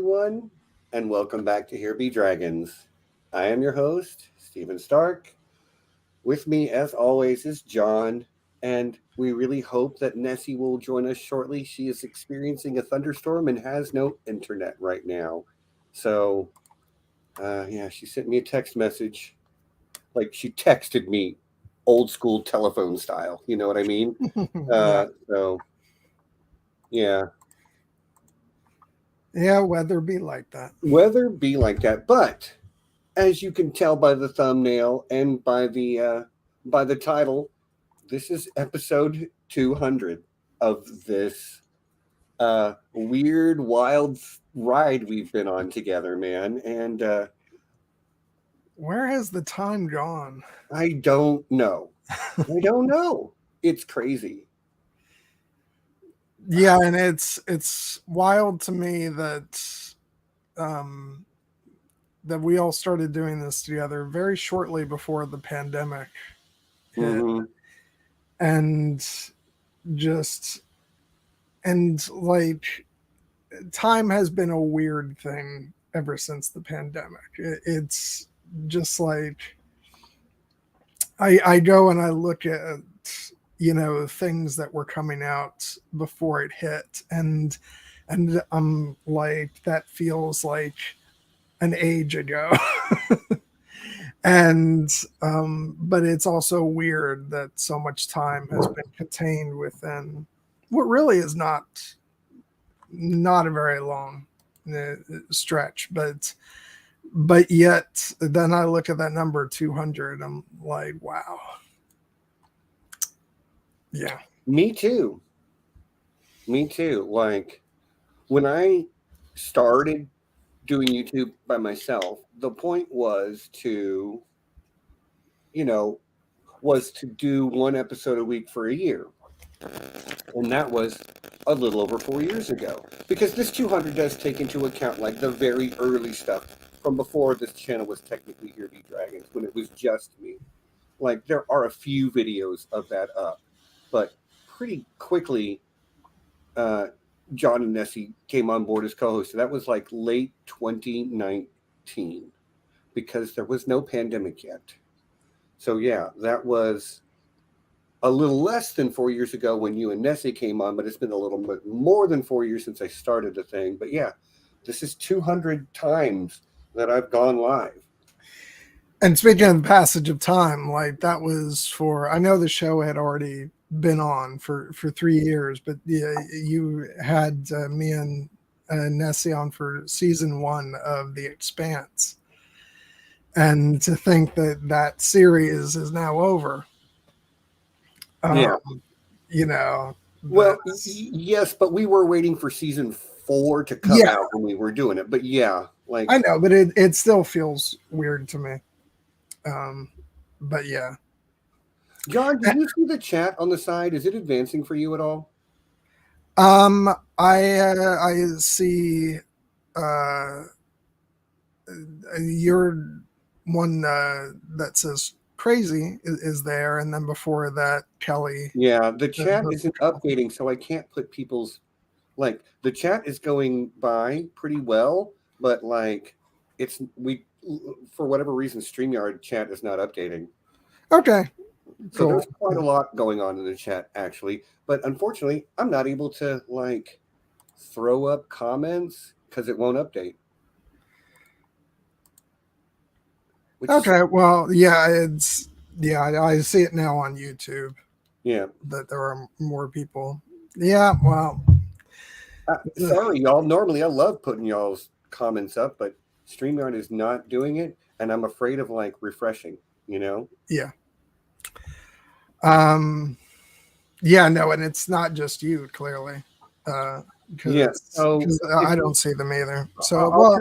everyone, and welcome back to Here Be Dragons. I am your host, Stephen Stark. With me, as always, is John, and we really hope that Nessie will join us shortly. She is experiencing a thunderstorm and has no internet right now. So, she sent me a text message. Like, she texted me old school telephone style. You know what I mean? Yeah. So, yeah. Yeah, weather be like that. Weather be like that, but as you can tell by the thumbnail and by the title, this is episode 200 of this weird, wild ride we've been on together, man. And Where has the time gone? I don't know. I don't know. It's crazy. Yeah, and it's wild to me that that we all started doing this together very shortly before the pandemic hit. Mm-hmm. And just and like time has been a weird thing ever since the pandemic. It's just like I go and I look at things that were coming out before it hit, and I'm like, that feels like an age ago. And but it's also weird that so much time has been contained within what really is not a very long stretch, but yet then I look at that number 200, I'm like, wow. Yeah. Me too. Like, when I started doing YouTube by myself, the point was to do one episode a week for a year. And that was a little over 4 years ago. Because this 200 does take into account like the very early stuff from before this channel was technically Here Be Dragons, when it was just me. Like, there are a few videos of that up. But pretty quickly, John and Nessie came on board as co-hosts. So that was like late 2019, because there was no pandemic yet. So yeah, that was a little less than 4 years ago when you and Nessie came on, but it's been a little bit more than 4 years since I started the thing. But yeah, this is 200 times that I've gone live. And speaking of the passage of time, like, that was for, I know the show had already been on for 3 years, but yeah, you had me and Nessie on for season 1 of The Expanse. And to think that series is now over. Yeah. Well, yes, but we were waiting for season 4 to come out when we were doing it. But yeah, like, I know, but it still feels weird to me. But yeah. John, do you see the chat on the side? Is it advancing for you at all? I see your one that says crazy is there, and then before that, Kelly. Yeah, the chat isn't updating, so I can't put people's, like, the chat is going by pretty well, but like, for whatever reason, StreamYard chat is not updating. Okay. So there's quite a lot going on in the chat, actually, but unfortunately, I'm not able to like throw up comments because it won't update. Okay, well, yeah, I see it now on YouTube. Yeah, that there are more people. Yeah, well, sorry, y'all. Normally, I love putting y'all's comments up, but StreamYard is not doing it, and I'm afraid of like refreshing. Yeah. Yeah, no, and it's not just you, clearly. Because I don't see them either. So, I'll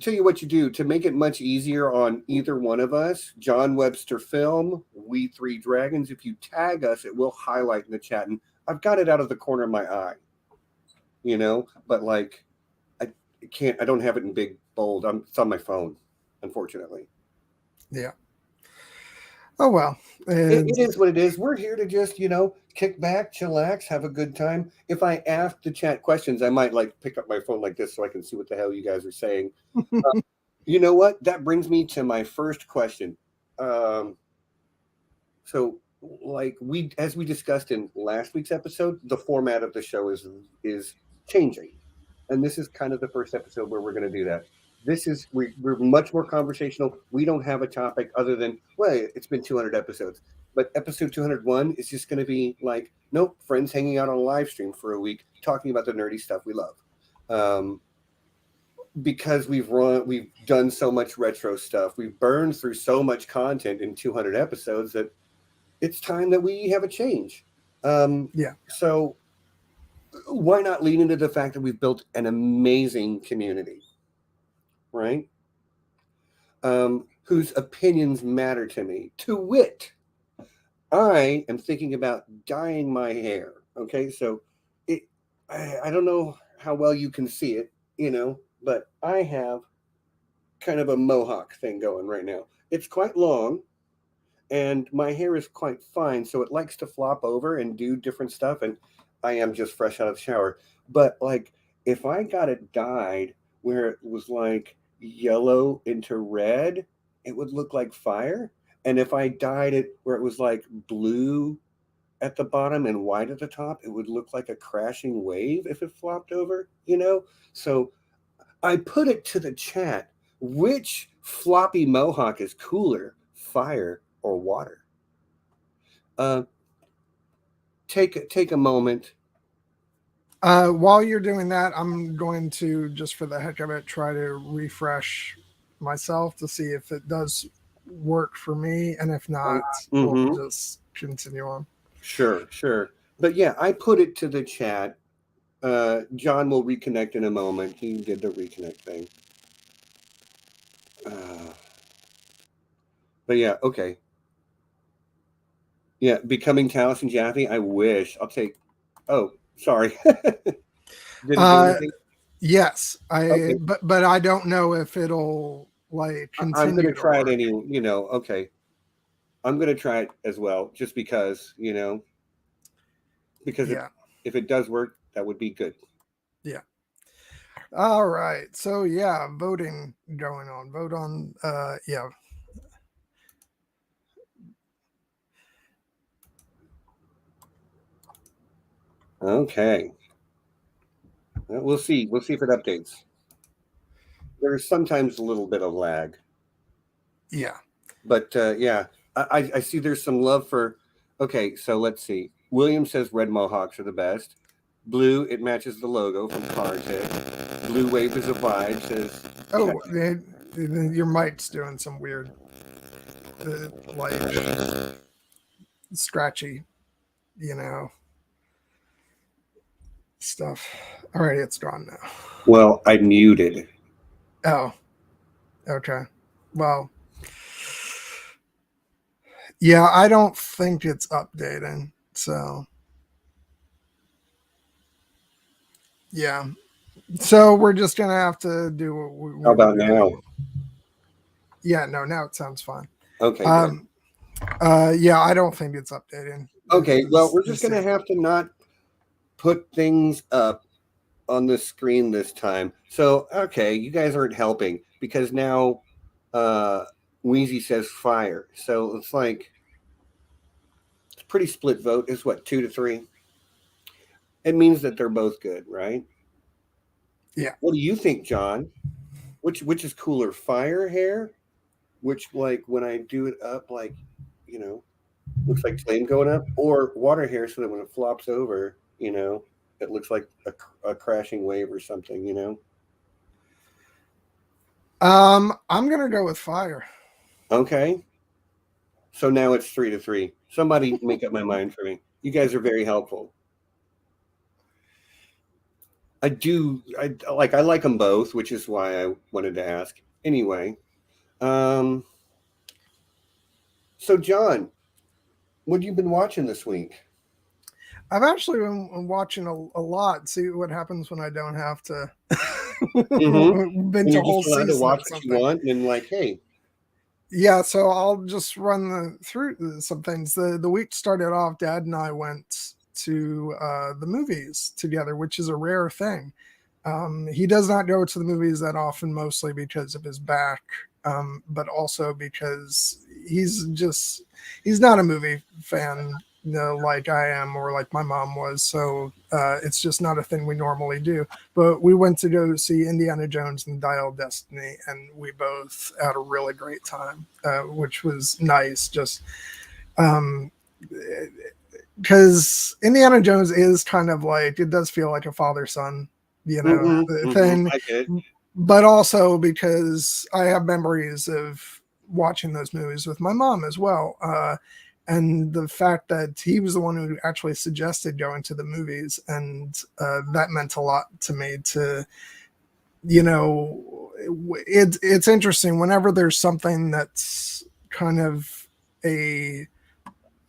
tell you what you do to make it much easier on either one of us. John Webster Film, We Three Dragons. If you tag us, it will highlight in the chat, and I've got it out of the corner of my eye. But like, I can't. I don't have it in big bold. It's on my phone, unfortunately. Yeah. Oh well. It is what it is. We're here to just, kick back, chillax, have a good time. If I ask the chat questions, I might like pick up my phone like this so I can see what the hell you guys are saying. You know what? That brings me to my first question. So, like as we discussed in last week's episode, the format of the show is changing, and this is kind of the first episode where we're going to do that. This is we're much more conversational. We don't have a topic other than, well, it's been 200 episodes, but episode 201 is just going to be like, nope, friends hanging out on a live stream for a week talking about the nerdy stuff we love. Because we've done so much retro stuff, we've burned through so much content in 200 episodes that it's time that we have a change. So why not lean into the fact that we've built an amazing community, right? Whose opinions matter to me. To wit, I am thinking about dyeing my hair. Okay, so I don't know how well you can see it, but I have kind of a mohawk thing going right now. It's quite long, and my hair is quite fine, so it likes to flop over and do different stuff, and I am just fresh out of the shower. But like, if I got it dyed where it was like yellow into red, it would look like fire. And if I dyed it where it was like blue at the bottom and white at the top, it would look like a crashing wave if it flopped over, So I put it to the chat, which floppy mohawk is cooler, fire or water? Take a moment. While you're doing that, I'm going to, just for the heck of it, try to refresh myself to see if it does work for me, and if not, we'll just continue on. Sure. But yeah, I put it to the chat. John will reconnect in a moment. He did the reconnect thing. But yeah, okay. Yeah, becoming Talis and Jaffe. I wish. I'll take. Oh, sorry. Yes, but I don't know if it'll like continue. I'm going to try it anyway. Okay. I'm going to try it as well, just because, because if it does work, that would be good. Yeah. All right. So yeah, voting going on. Vote on. Yeah. Okay. We'll see. We'll see if it updates. There's sometimes a little bit of lag. Yeah. But yeah, I see there's some love for. Okay, so let's see. William says red mohawks are the best. Blue, it matches the logo from Tarth. Blue wave is a vibe. Says. Oh, your mic's doing some weird, like scratchy, stuff. All right, it's gone now. Well, I muted. Oh, okay. Well, yeah, I don't think it's updating. So, yeah. So we're just gonna have to do what we. How about now? Yeah, no, now it sounds fine. Okay. Yeah, I don't think it's updating. Okay, well, we're just gonna have to not put things up on the screen this time. So, okay, you guys aren't helping because now Wheezy says fire. So it's like it's pretty split vote. It's what, 2-3? It means that they're both good, right? Yeah. What do you think, John? Which is cooler, fire hair? Which, like, when I do it up, like, looks like flame going up, or water hair so that when it flops over, it looks like a crashing wave or something, I'm gonna go with fire. Okay. So now it's 3-3. Somebody make up my mind for me. You guys are very helpful. I like them both, which is why I wanted to ask. Anyway, so John, what have you been watching this week? I've actually been watching a lot. See what happens when I don't have to Binge a whole season. To watch what you want, and like, hey, Yeah, so I'll just run through some things. The week started off, Dad and I went to the movies together, which is a rare thing. He does not go to the movies that often, mostly because of his back, but also because he's not a movie fan, like I am or like my mom was. So it's just not a thing we normally do. But we went to go see Indiana Jones and the Dial of Destiny, and we both had a really great time, which was nice. Just because Indiana Jones is kind of like, it does feel like a father son, thing, I get it. but also because I have memories of watching those movies with my mom as well. And the fact that he was the one who actually suggested going to the movies, and that meant a lot to me. It's interesting whenever there's something that's kind of a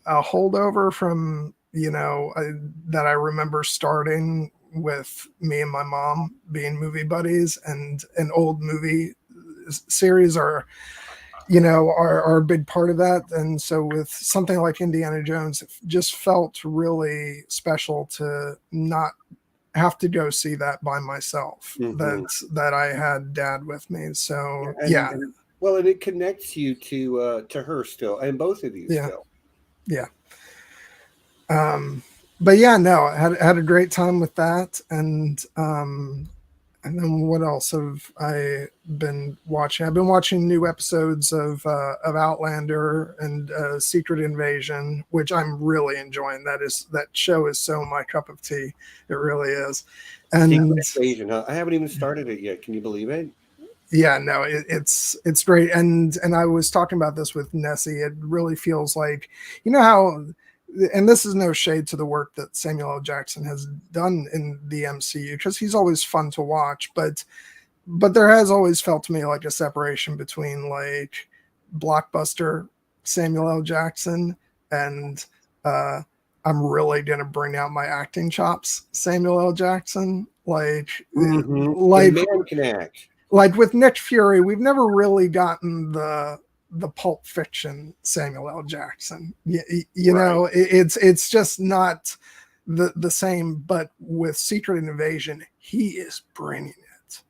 holdover from that I remember starting with me and my mom being movie buddies, and an old movie series are a big part of that. And so with something like Indiana Jones, it just felt really special to not have to go see that by myself. That I had Dad with me. So And it connects you to her still, and both of you still. Yeah. But yeah, no, I had a great time with that. And then what else have I been watching? I've been watching new episodes of Outlander and Secret Invasion, which I'm really enjoying. That show is so my cup of tea. It really is. And Secret Invasion, huh? I haven't even started it yet. Can you believe it? Yeah, no, it's great. And I was talking about this with Nessie. It really feels like, how, and this is no shade to the work that Samuel L. Jackson has done in the MCU, because he's always fun to watch, but there has always felt to me like a separation between like blockbuster Samuel L. Jackson and I'm really gonna bring out my acting chops Samuel L. Jackson. Like the man can act. Like with Nick Fury, we've never really gotten the Pulp Fiction Samuel L. Jackson. Know, it's just not the same. But with Secret Invasion, he is bringing it,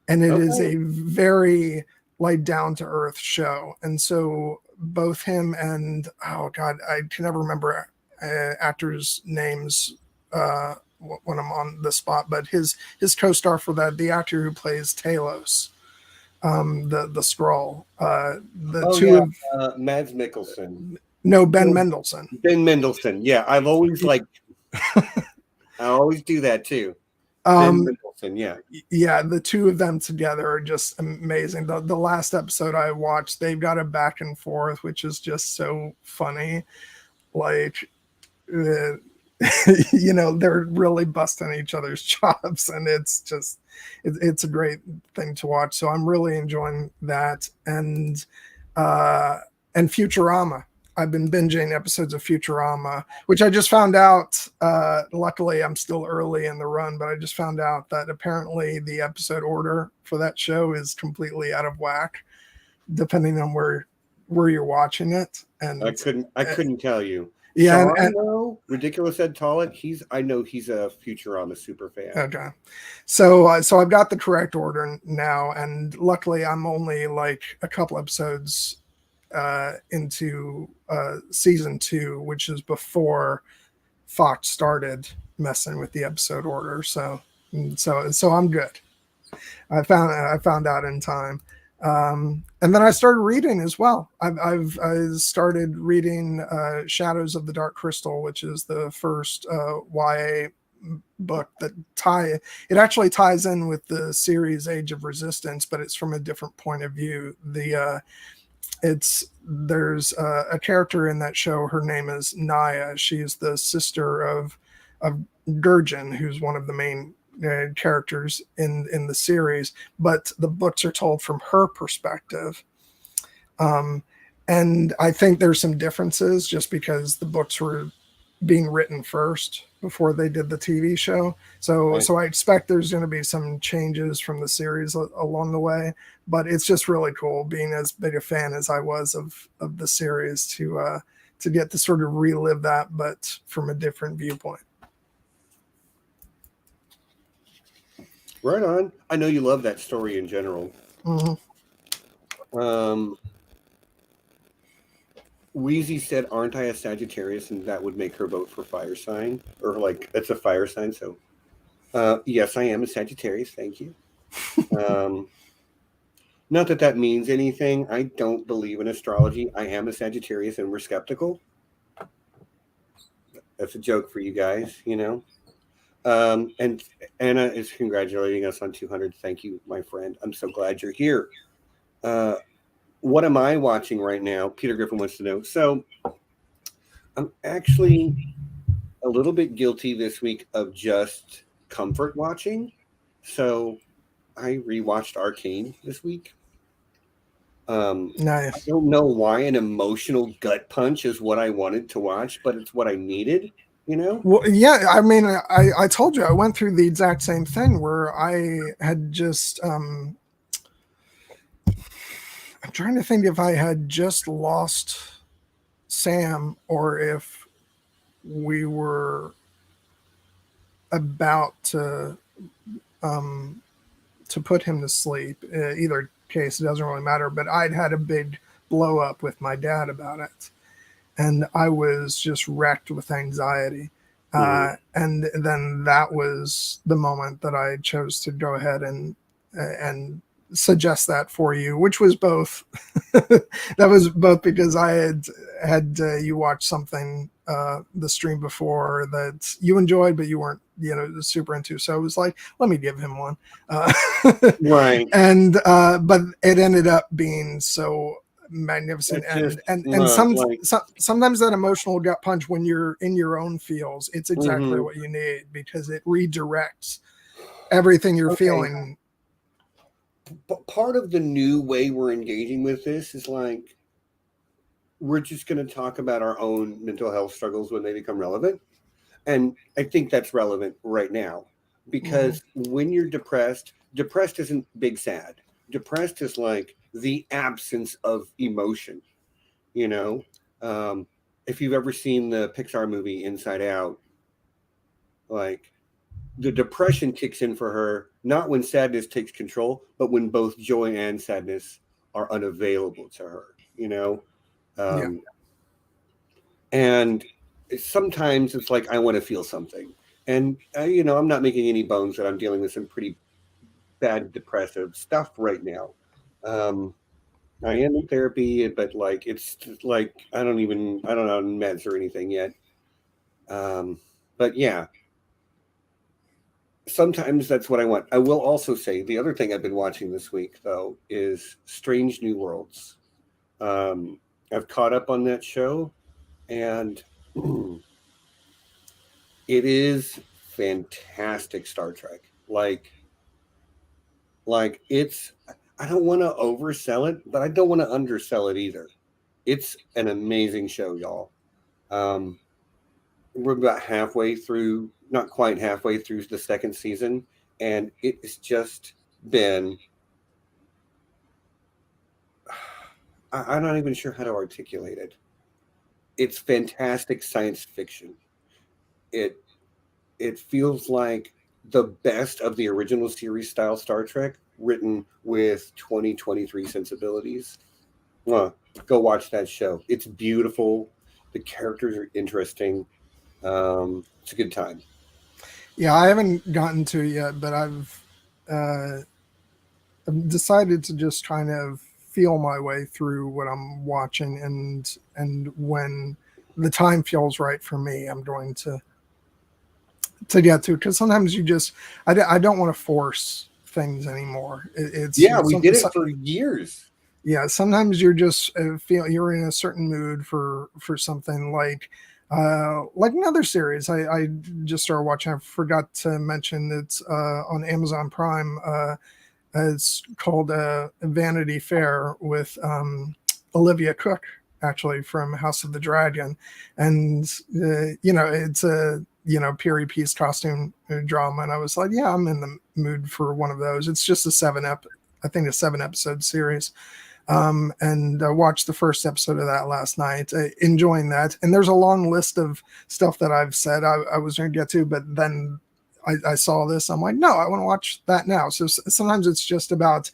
and it is a very like down to earth show. And so both him and oh god, I can never remember actors' names when I'm on the spot, but his co-star for that, the actor who plays Talos, the Skrull, Mads Mikkelsen. No, Ben Mendelsohn. Ben Mendelsohn. Yeah, I've always I always do that too. Ben Mendelsohn. Yeah. Yeah, the two of them together are just amazing. The last episode I watched, they've got a back and forth, which is just so funny. Like, they're really busting each other's chops, and it's just it's a great thing to watch. So I'm really enjoying that. And Futurama, I've been binging episodes of Futurama, which I just found out, luckily I'm still early in the run, but I just found out that apparently the episode order for that show is completely out of whack depending on where you're watching it. And I couldn't tell you. Yeah, Ridiculous Ed Tollett. I know he's a Futurama super fan. Okay, so I've got the correct order now, and luckily I'm only like a couple episodes into season 2, which is before Fox started messing with the episode order. So I'm good. I found out in time. And then I started reading as well. I started reading Shadows of the Dark Crystal, which is the first YA book that it actually ties in with the series Age of Resistance, but it's from a different point of view. There's a character in that show. Her name is Naya. She's the sister of Gurjin, who's one of the main characters in the series, but the books are told from her perspective. And I think there's some differences just because the books were being written first before they did the TV show. So Right. so I expect there's going to be some changes from the series along the way. But it's just really cool being as big a fan as I was of the series to get to sort of relive that, but from a different viewpoint. Right on. I know you love that story in general. Mm-hmm. Wheezy said, "Aren't I a Sagittarius?" And that would make her vote for fire sign, or like that's a fire sign. So, yes, I am a Sagittarius. Thank you. Not that that means anything. I don't believe in astrology. I am a Sagittarius, and we're skeptical. That's a joke for you guys, you know. And Anna is congratulating us on 200. Thank you, my friend. I'm so glad you're here. What am I watching right now? Peter Griffin wants to know. So I'm actually a little bit guilty this week of just comfort watching. So I rewatched Arcane this week. Nice. I don't know why an emotional gut punch is what I wanted to watch, but it's what I needed, you know? Well, yeah, I mean, I told you I went through the exact same thing where I had just I'm trying to think if I had just lost Sam or if we were about to put him to sleep. Either case, it doesn't really matter. But I'd had a big blow up with my dad about it, and I was just wrecked with anxiety. And then that was the moment that I chose to go ahead and suggest that for you, which was both that was both because I had you watch something the stream before that you enjoyed but you weren't super into, so I was like, let me give him one. Right. And but it ended up being so magnificent. Sometimes that emotional gut punch when you're in your own feels, it's exactly what you need, because it redirects everything you're feeling. But part of the new way we're engaging with this is like, we're just going to talk about our own mental health struggles when they become relevant. And I think that's relevant right now, because when you're depressed isn't big sad. Depressed is like the absence of emotion, you know? If you've ever seen the Pixar movie Inside Out, like, the depression kicks in for her, not when sadness takes control, but when both joy and sadness are unavailable to her, you know? And sometimes it's like, I want to feel something. And, I'm not making any bones that I'm dealing with some pretty bad depressive stuff right now. I am in therapy, but like, it's just like, I don't know meds or anything yet. But yeah, sometimes that's what I want. I will also say the other thing I've been watching this week, though, is Strange New Worlds. I've caught up on that show, and it is fantastic Star Trek. Like it's, I don't want to oversell it, but I don't want to undersell it either. It's an amazing show, y'all. We're about halfway through, not quite halfway through the second season, and it's just been, I'm not even sure how to articulate it. It's fantastic science fiction. It feels like the best of the original series style Star Trek, written with 2023 sensibilities. Go watch that show. It's beautiful. The characters are interesting. It's a good time. Yeah, I haven't gotten to it yet, but I've decided to just kind of feel my way through what I'm watching, and when the time feels right for me, I'm going to get to, because sometimes you just I don't want to force things anymore. We did it for years. Yeah, sometimes you're just feel you're in a certain mood for something like another series I just started watching. I forgot to mention it's on Amazon Prime. It's called Vanity Fair with Olivia Cook, actually, from House of the Dragon, and it's period piece costume drama, and I was like, yeah, I'm in the mood for one of those. It's just a 7-episode series. And watched the first episode of that last night, enjoying that. And there's a long list of stuff that I've said I was going to get to, but then I saw this. I'm like, no, I want to watch that now. So sometimes it's just about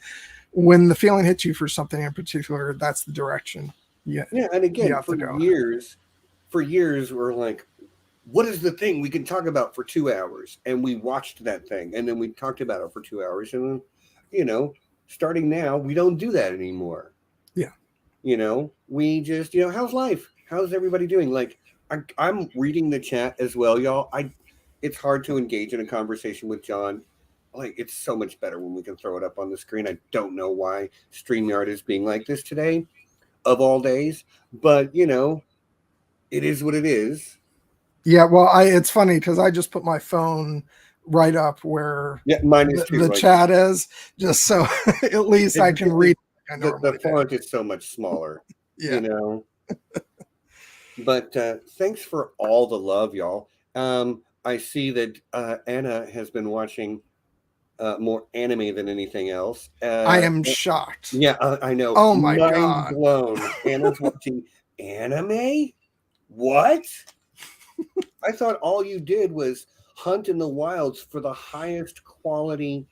when the feeling hits you for something in particular, that's the direction. Yeah. And again, for years, we're like, what is the thing we can talk about for 2 hours? And we watched that thing, and then we talked about it for 2 hours. And then, starting now, we don't do that anymore. Yeah. We just, how's life? How's everybody doing? Like, I'm reading the chat as well, y'all. It's hard to engage in a conversation with John. Like, it's so much better when we can throw it up on the screen. I don't know why StreamYard is being like this today, of all days. But, it is what it is. Yeah, well, it's funny because I just put my phone right up where mine is the chat is, just so at least I can read. The font is so much smaller. But thanks for all the love, y'all. I see that Anna has been watching more anime than anything else. I am shocked. Yeah, I know. Oh my God. God. Blown. Anna's watching anime? What? I thought all you did was hunt in the wilds for the highest quality,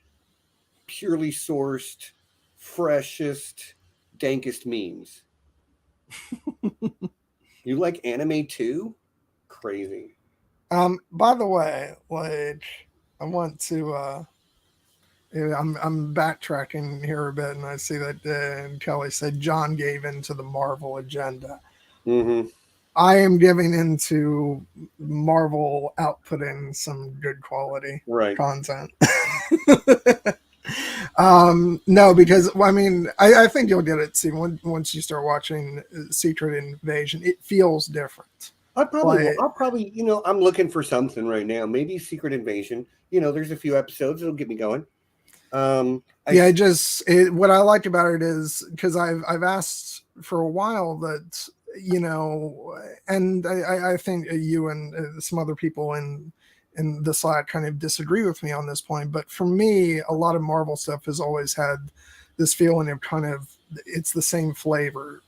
purely sourced, freshest, dankest memes. You like anime too? Crazy. By the way, like, I want to I'm backtracking here a bit, and I see that Kelly said John gave into the Marvel agenda. Mm-hmm. I am giving into Marvel outputting some good quality content. No, because I think you'll get it. See, once you start watching Secret Invasion, it feels different. I'll probably, I'm looking for something right now. Maybe Secret Invasion. There's a few episodes that'll get me going. What I like about it is because I've asked for a while that, and I think you and some other people in the Slack kind of disagree with me on this point, but for me, a lot of Marvel stuff has always had this feeling of kind of, it's the same flavor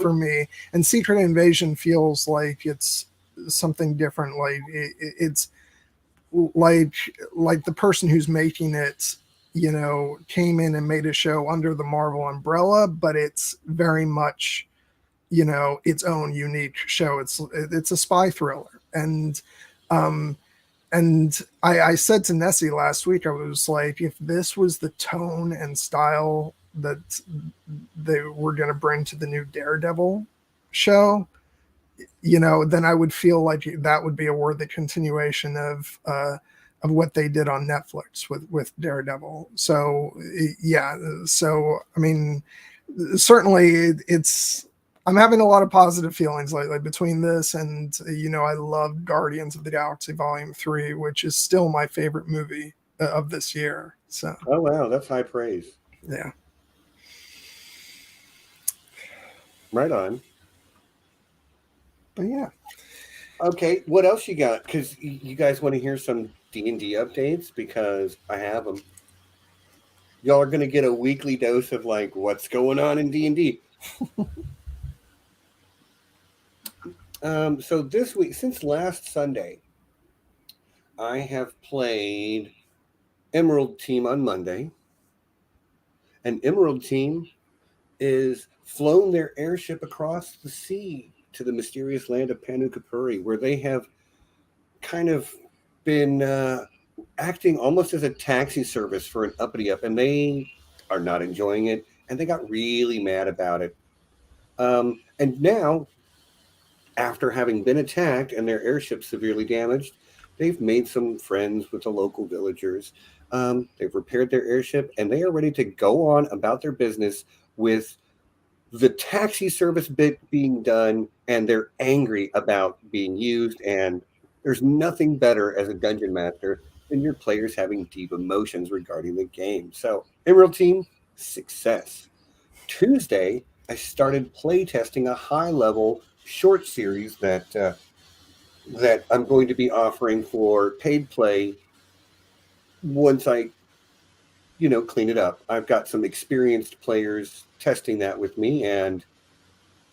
for me, and Secret Invasion feels like it's something different. Like it's like the person who's making it, came in and made a show under the Marvel umbrella, but it's very much, its own unique show. It's a spy thriller. And I said to Nessie last week, I was like, if this was the tone and style that they were going to bring to the new Daredevil show, then I would feel like that would be a worthy continuation of what they did on Netflix with Daredevil. So yeah, certainly I'm having a lot of positive feelings lately between this and, I love Guardians of the Galaxy Volume 3, which is still my favorite movie of this year. So. Oh, wow. That's high praise. Yeah. Right on. But yeah. Okay. What else you got? Because you guys want to hear some D&D updates, because I have them. Y'all are going to get a weekly dose of like what's going on in D&D. So this week, since last Sunday, I have played Emerald Team on Monday. And Emerald Team is flown their airship across the sea to the mysterious land of Panukapuri, where they have kind of been acting almost as a taxi service for an uppity up, and they are not enjoying it, and they got really mad about it. And now, after having been attacked and their airship severely damaged, they've made some friends with the local villagers. They've repaired their airship, and they are ready to go on about their business with the taxi service bit being done, and they're angry about being used. And there's nothing better as a dungeon master than your players having deep emotions regarding the game. So, Emerald Team, success. Tuesday, I started playtesting a high-level short series that that I'm going to be offering for paid play once I, clean it up. I've got some experienced players testing that with me, and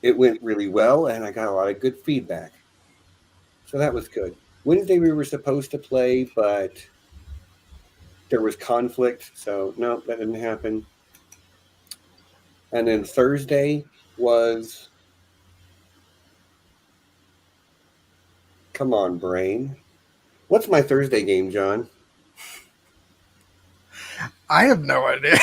it went really well, and I got a lot of good feedback. So that was good. Wednesday we were supposed to play, but there was conflict, so no, that didn't happen. And then Thursday was, come on, brain. What's my Thursday game, John? I have no idea.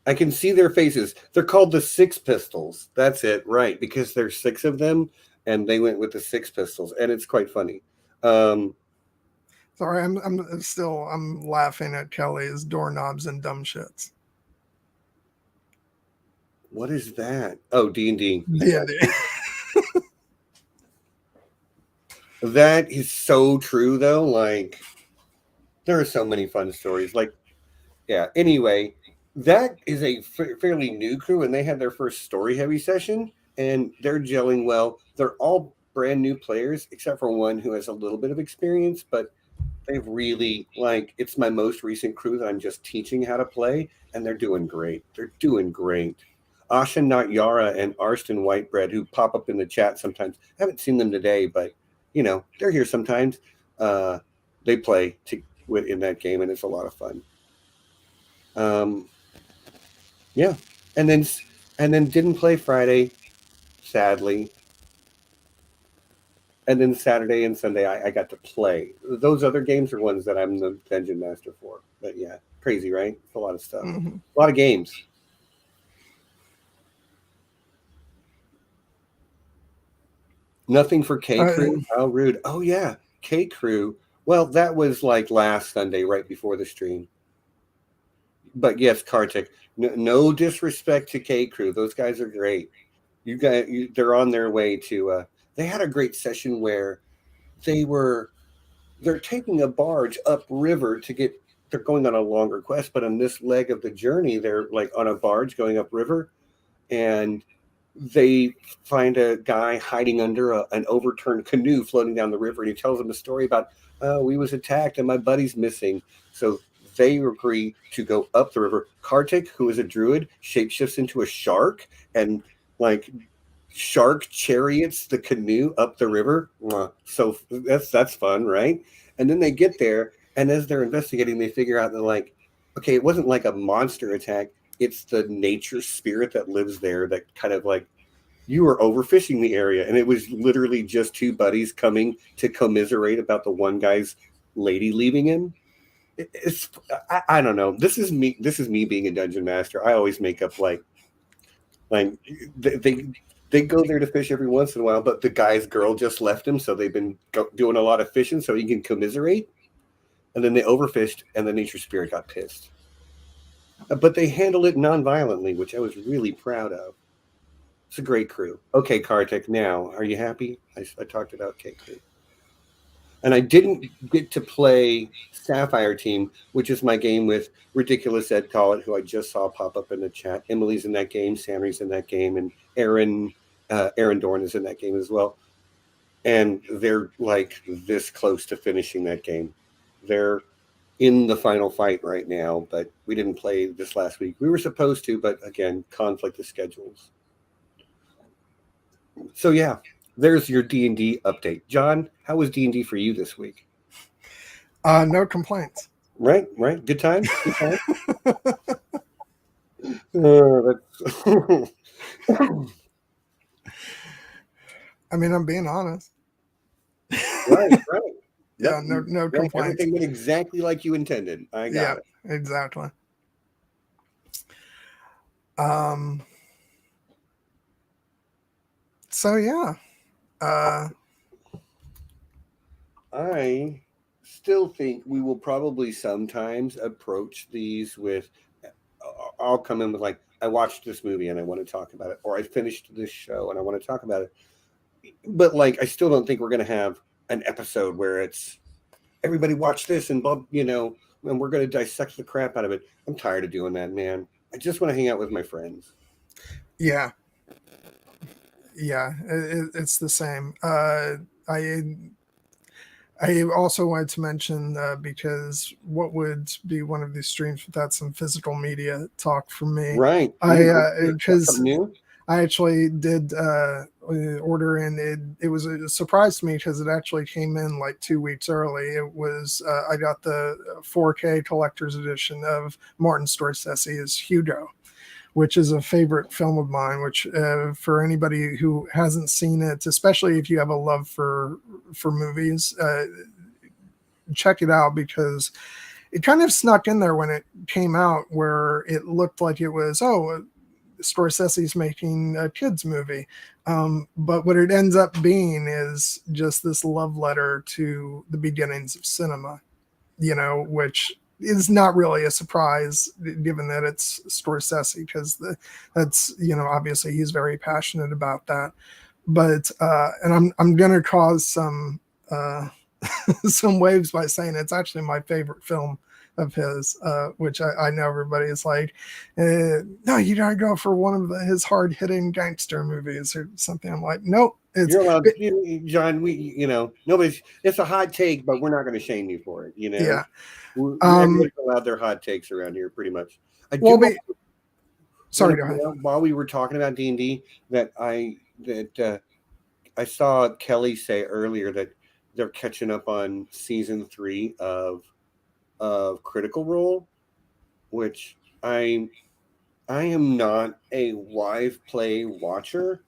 I can see their faces. They're called the Six Pistols. That's it, right? Because there's six of them, and they went with the Six Pistols, and it's quite funny. Sorry, I'm laughing at Kelly's doorknobs and dumb shits. What is that? Oh, D&D. Yeah. That is so true, though. Like, there are so many fun stories. Like, yeah. Anyway, that is a fairly new crew, and they had their first story-heavy session, and they're gelling well. They're all brand new players, except for one who has a little bit of experience, but they've really, it's my most recent crew that I'm just teaching how to play, and they're doing great. They're doing great. Asha Not Yara and Arston Whitebread, who pop up in the chat sometimes. I haven't seen them today, but they're here sometimes. They play in that game, and it's a lot of fun. Yeah, and then didn't play Friday, sadly. And then Saturday and Sunday I got to play. Those other games are ones that I'm the Dungeon Master for. But yeah, crazy, right? It's a lot of stuff. Mm-hmm. A lot of games. Nothing for K Crew. How rude. Oh yeah, K Crew. Well, that was like last Sunday, right before the stream. But yes, Kartik. No disrespect to K Crew. Those guys are great. They're on their way to. They had a great session where they're taking a barge upriver to get. They're going on a longer quest, but on this leg of the journey, they're like on a barge going upriver, and they find a guy hiding under an overturned canoe floating down the river, and he tells them a story about, we was attacked and my buddy's missing. So they agree to go up the river. Kartik, who is a druid, shapeshifts into a shark and shark chariots the canoe up the river. So that's fun, right? And then they get there, and as they're investigating, they figure out that okay, it wasn't like a monster attack. It's the nature spirit that lives there that kind of you were overfishing the area, and it was literally just two buddies coming to commiserate about the one guy's lady leaving him. I don't know. This is me being a dungeon master. I always make up they go there to fish every once in a while, but the guy's girl just left him, so they've been doing a lot of fishing so he can commiserate. And then they overfished, and the nature spirit got pissed. But they handled it non-violently, which I was really proud of. It's a great crew. Okay, Kartik, now, are you happy? I talked about K Crew. And I didn't get to play Sapphire Team, which is my game with ridiculous Ed Tollett, who I just saw pop up in the chat. Emily's in that game, Sammy's in that game, and Aaron Dorn is in that game as well. And they're this close to finishing that game. They're in the final fight right now, but we didn't play this last week. We were supposed to, but again, conflict of schedules. So yeah, there's your D&D update. John, how was D&D for you this week? No complaints. Right. Good time? I mean, I'm being honest. Right. Yeah, no complaints. Everything went exactly like you intended. I got it. Exactly. So yeah. I still think we will probably sometimes approach these with, I'll come in with I watched this movie and I want to talk about it, or I finished this show and I want to talk about it. But I still don't think we're going to have an episode where it's everybody watch this and and we're going to dissect the crap out of it. I'm tired of doing that, man. I just want to hang out with my friends. Yeah. It's the same. I also wanted to mention because what would be one of these streams without some physical media talk from me? Right. Because Something new? I actually did order in. It was a surprise to me because it actually came in like 2 weeks early. It was I got the 4K collector's edition of Martin Scorsese's Hugo, which is a favorite film of mine. Which for anybody who hasn't seen it, especially if you have a love for movies, check it out because it kind of snuck in there when it came out, where it looked like it was Scorsese's making a kids movie, but what it ends up being is just this love letter to the beginnings of cinema, which is not really a surprise given that it's Scorsese, because that's obviously he's very passionate about that. But and I'm gonna cause some some waves by saying it's actually my favorite film of his, which I know everybody is like, no, you gotta go for one of his hard-hitting gangster movies or something. I'm like, nope. You're allowed, John. Nobody's. It's a hot take, but we're not going to shame you for it. Yeah. Everybody's allowed their hot takes around here, pretty much. Sorry, go ahead. While we were talking about D&D, that I saw Kelly say earlier that they're catching up on season 3 of Critical Role, which I am not a live play watcher.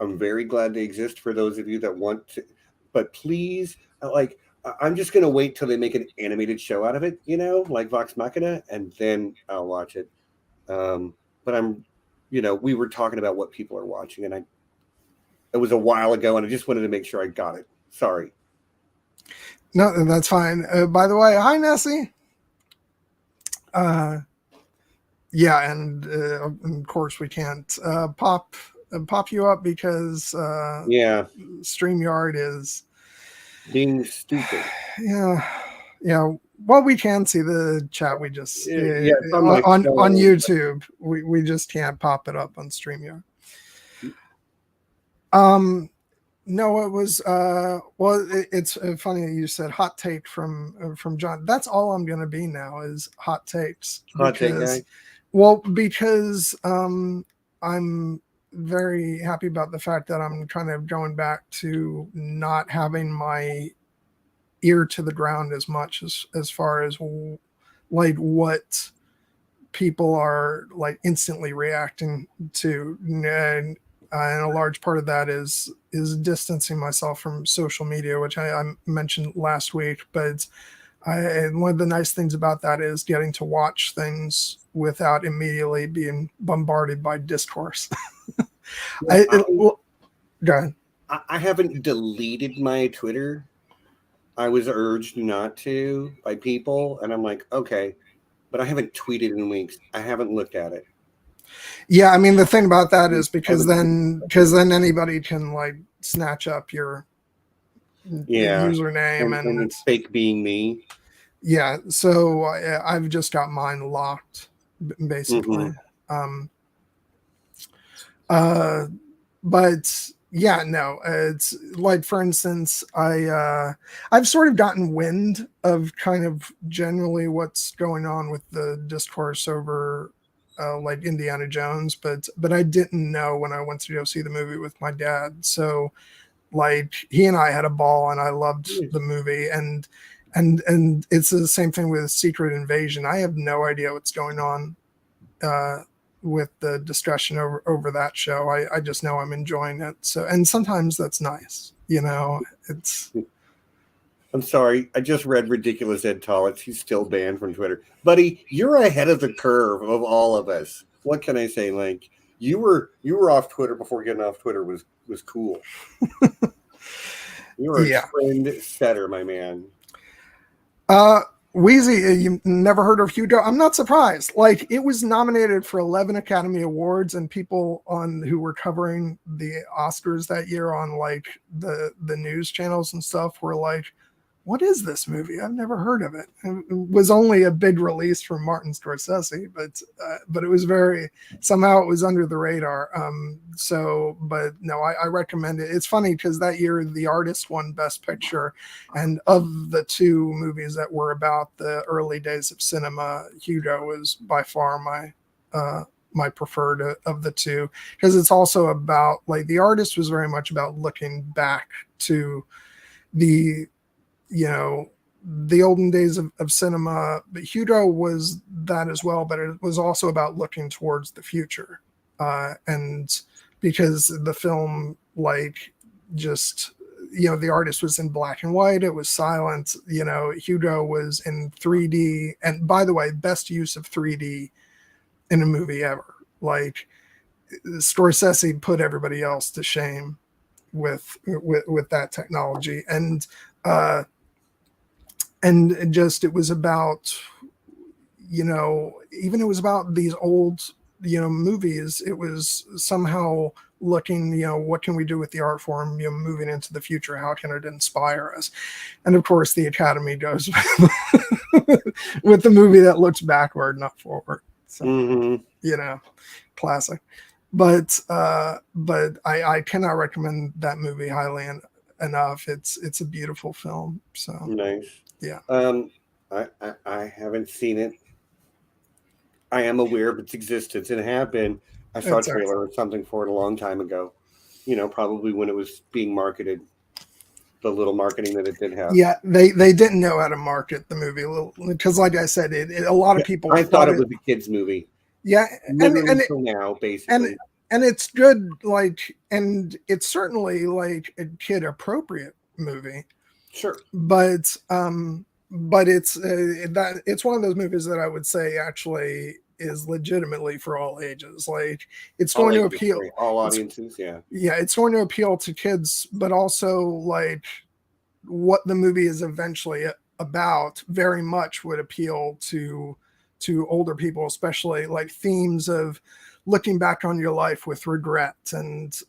I'm very glad they exist for those of you that want to, but please, I'm just going to wait till they make an animated show out of it, like Vox Machina, and then I'll watch it. But we were talking about what people are watching, and it was a while ago, and I just wanted to make sure I got it. Sorry. No, that's fine. By the way, hi, Nessie. Yeah, and of course we can't pop you up because StreamYard is being stupid. Yeah. Well, we can see the chat. We just on YouTube. We just can't pop it up on StreamYard. No, it was it's funny that you said hot take from John. That's all I'm going to be now is hot takes. Hot take guy. Well, because I'm very happy about the fact that I'm kind of going back to not having my ear to the ground as much as far as like what people are like instantly reacting to, and a large part of that is distancing myself from social media, which I mentioned last week. But one of the nice things about that is getting to watch things without immediately being bombarded by discourse. Go ahead. I haven't deleted my Twitter. I was urged not to by people, and I'm like, okay, but I haven't tweeted in weeks. I haven't looked at it. Yeah, I mean the thing about that is because then anybody can like snatch up your username and it's fake being me. Yeah, so I've just got mine locked, basically. But yeah, no, it's like, for instance, I've sort of gotten wind of kind of generally what's going on with the discourse over like Indiana Jones, but I didn't know when I went to go see the movie with my dad. So like he and I had a ball, and I loved the movie, and it's the same thing with Secret Invasion. I have no idea what's going on with the discussion over that show. I just know I'm enjoying it. So, and sometimes that's nice, it's. I'm sorry. I just read ridiculous Ed Tollett. He's still banned from Twitter. Buddy, you're ahead of the curve of all of us. What can I say? Like you were off Twitter before getting off Twitter was cool. You're a trend setter, my man. Wheezy, you never heard of Hugo? I'm not surprised. Like, it was nominated for 11 Academy Awards, and people who were covering the Oscars that year on like the news channels and stuff were like, what is this movie? I've never heard of it. It was only a big release from Martin Scorsese, but it was somehow it was under the radar. But no, I recommend it. It's funny because that year The Artist won Best Picture, and of the two movies that were about the early days of cinema, Hugo was by far my preferred of the two, because it's also about, like, The Artist was very much about looking back to the olden days of cinema, but Hugo was that as well, but it was also about looking towards the future, and because the film, like, just, The Artist was in black and white, it was silent. Hugo was in 3D, and by the way, best use of 3D in a movie ever. Like, Scorsese put everybody else to shame with that technology, and just, it was about, even it was about these old, movies. It was somehow looking, what can we do with the art form, moving into the future? How can it inspire us? And of course, the Academy goes with the movie that looks backward, not forward. So, classic. But I cannot recommend that movie highly enough. It's a beautiful film. So nice. Yeah. I haven't seen it. I am aware of its existence and have been. I saw a trailer or something for it a long time ago. Probably when it was being marketed, the little marketing that it did have. Yeah, they didn't know how to market the movie, because, like I said, a lot of people. I thought it was a kids' movie. Yeah, until now, basically. And it's good, like, and it's certainly like a kid appropriate movie. Sure, but it's it's one of those movies that I would say actually is legitimately for all ages. Like, it's going to appeal all audiences. Yeah, it's going to appeal to kids, but also, like, what the movie is eventually about very much would appeal to older people, especially, like, themes of looking back on your life with regret and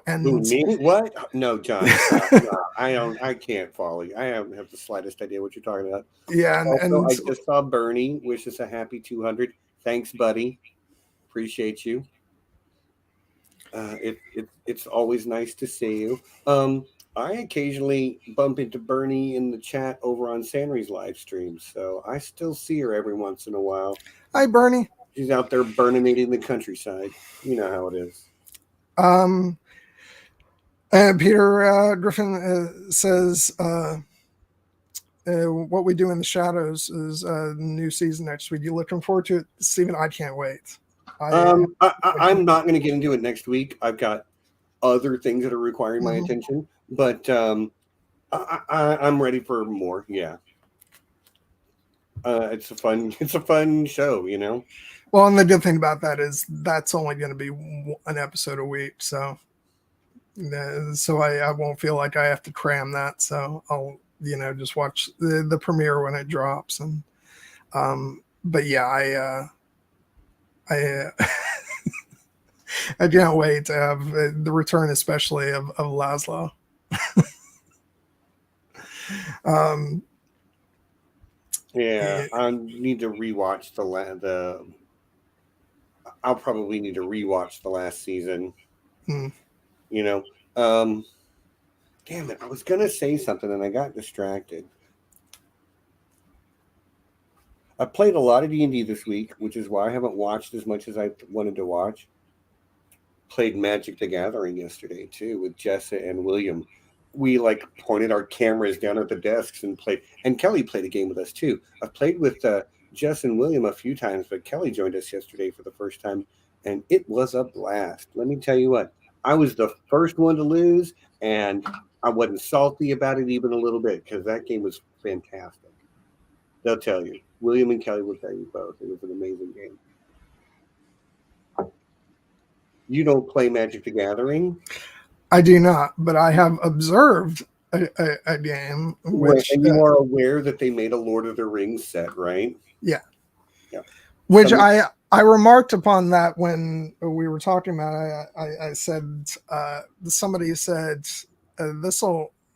and Who, me? What? No, John. No, I can't follow you. I don't have the slightest idea what you're talking about. Yeah, and I just saw Bernie wish us a happy 200. Thanks, buddy. Appreciate you. It's always nice to see you. I occasionally bump into Bernie in the chat over on Sanry's live stream, so I still see her every once in a while. Hi, Bernie. She's out there burninating the countryside. You know how it is. Peter Griffin says, what we do in the shadows is a new season next week. You looking forward to it, Stephen? I can't wait. I'm not going to get into it next week. I've got other things that are requiring my attention, but I'm ready for more. Yeah. It's a fun show, Well, and the good thing about that is that's only going to be an episode a week, so I won't feel like I have to cram that. So I'll just watch the premiere when it drops, and but yeah, I I can't wait to have the return, especially of Laszlo. Yeah, I need to rewatch I'll probably need to rewatch the last season. Damn it! I was gonna say something and I got distracted. I played a lot of D&D this week, which is why I haven't watched as much as I wanted to watch. Played Magic the Gathering yesterday too with Jessa and William. We pointed our cameras down at the desks and played. And Kelly played a game with us too. I've played with Jess and William a few times, but Kelly joined us yesterday for the first time, and it was a blast. Let me tell you what, I was the first one to lose, and I wasn't salty about it even a little bit because that game was fantastic. They'll tell you. William and Kelly will tell you both. It was an amazing game. You don't play Magic the Gathering? I do not, but I have observed a game. Which, and you are aware that they made a Lord of the Rings set, right? Yeah. Yeah. Which I remarked upon that when we were talking about it. I said, somebody said,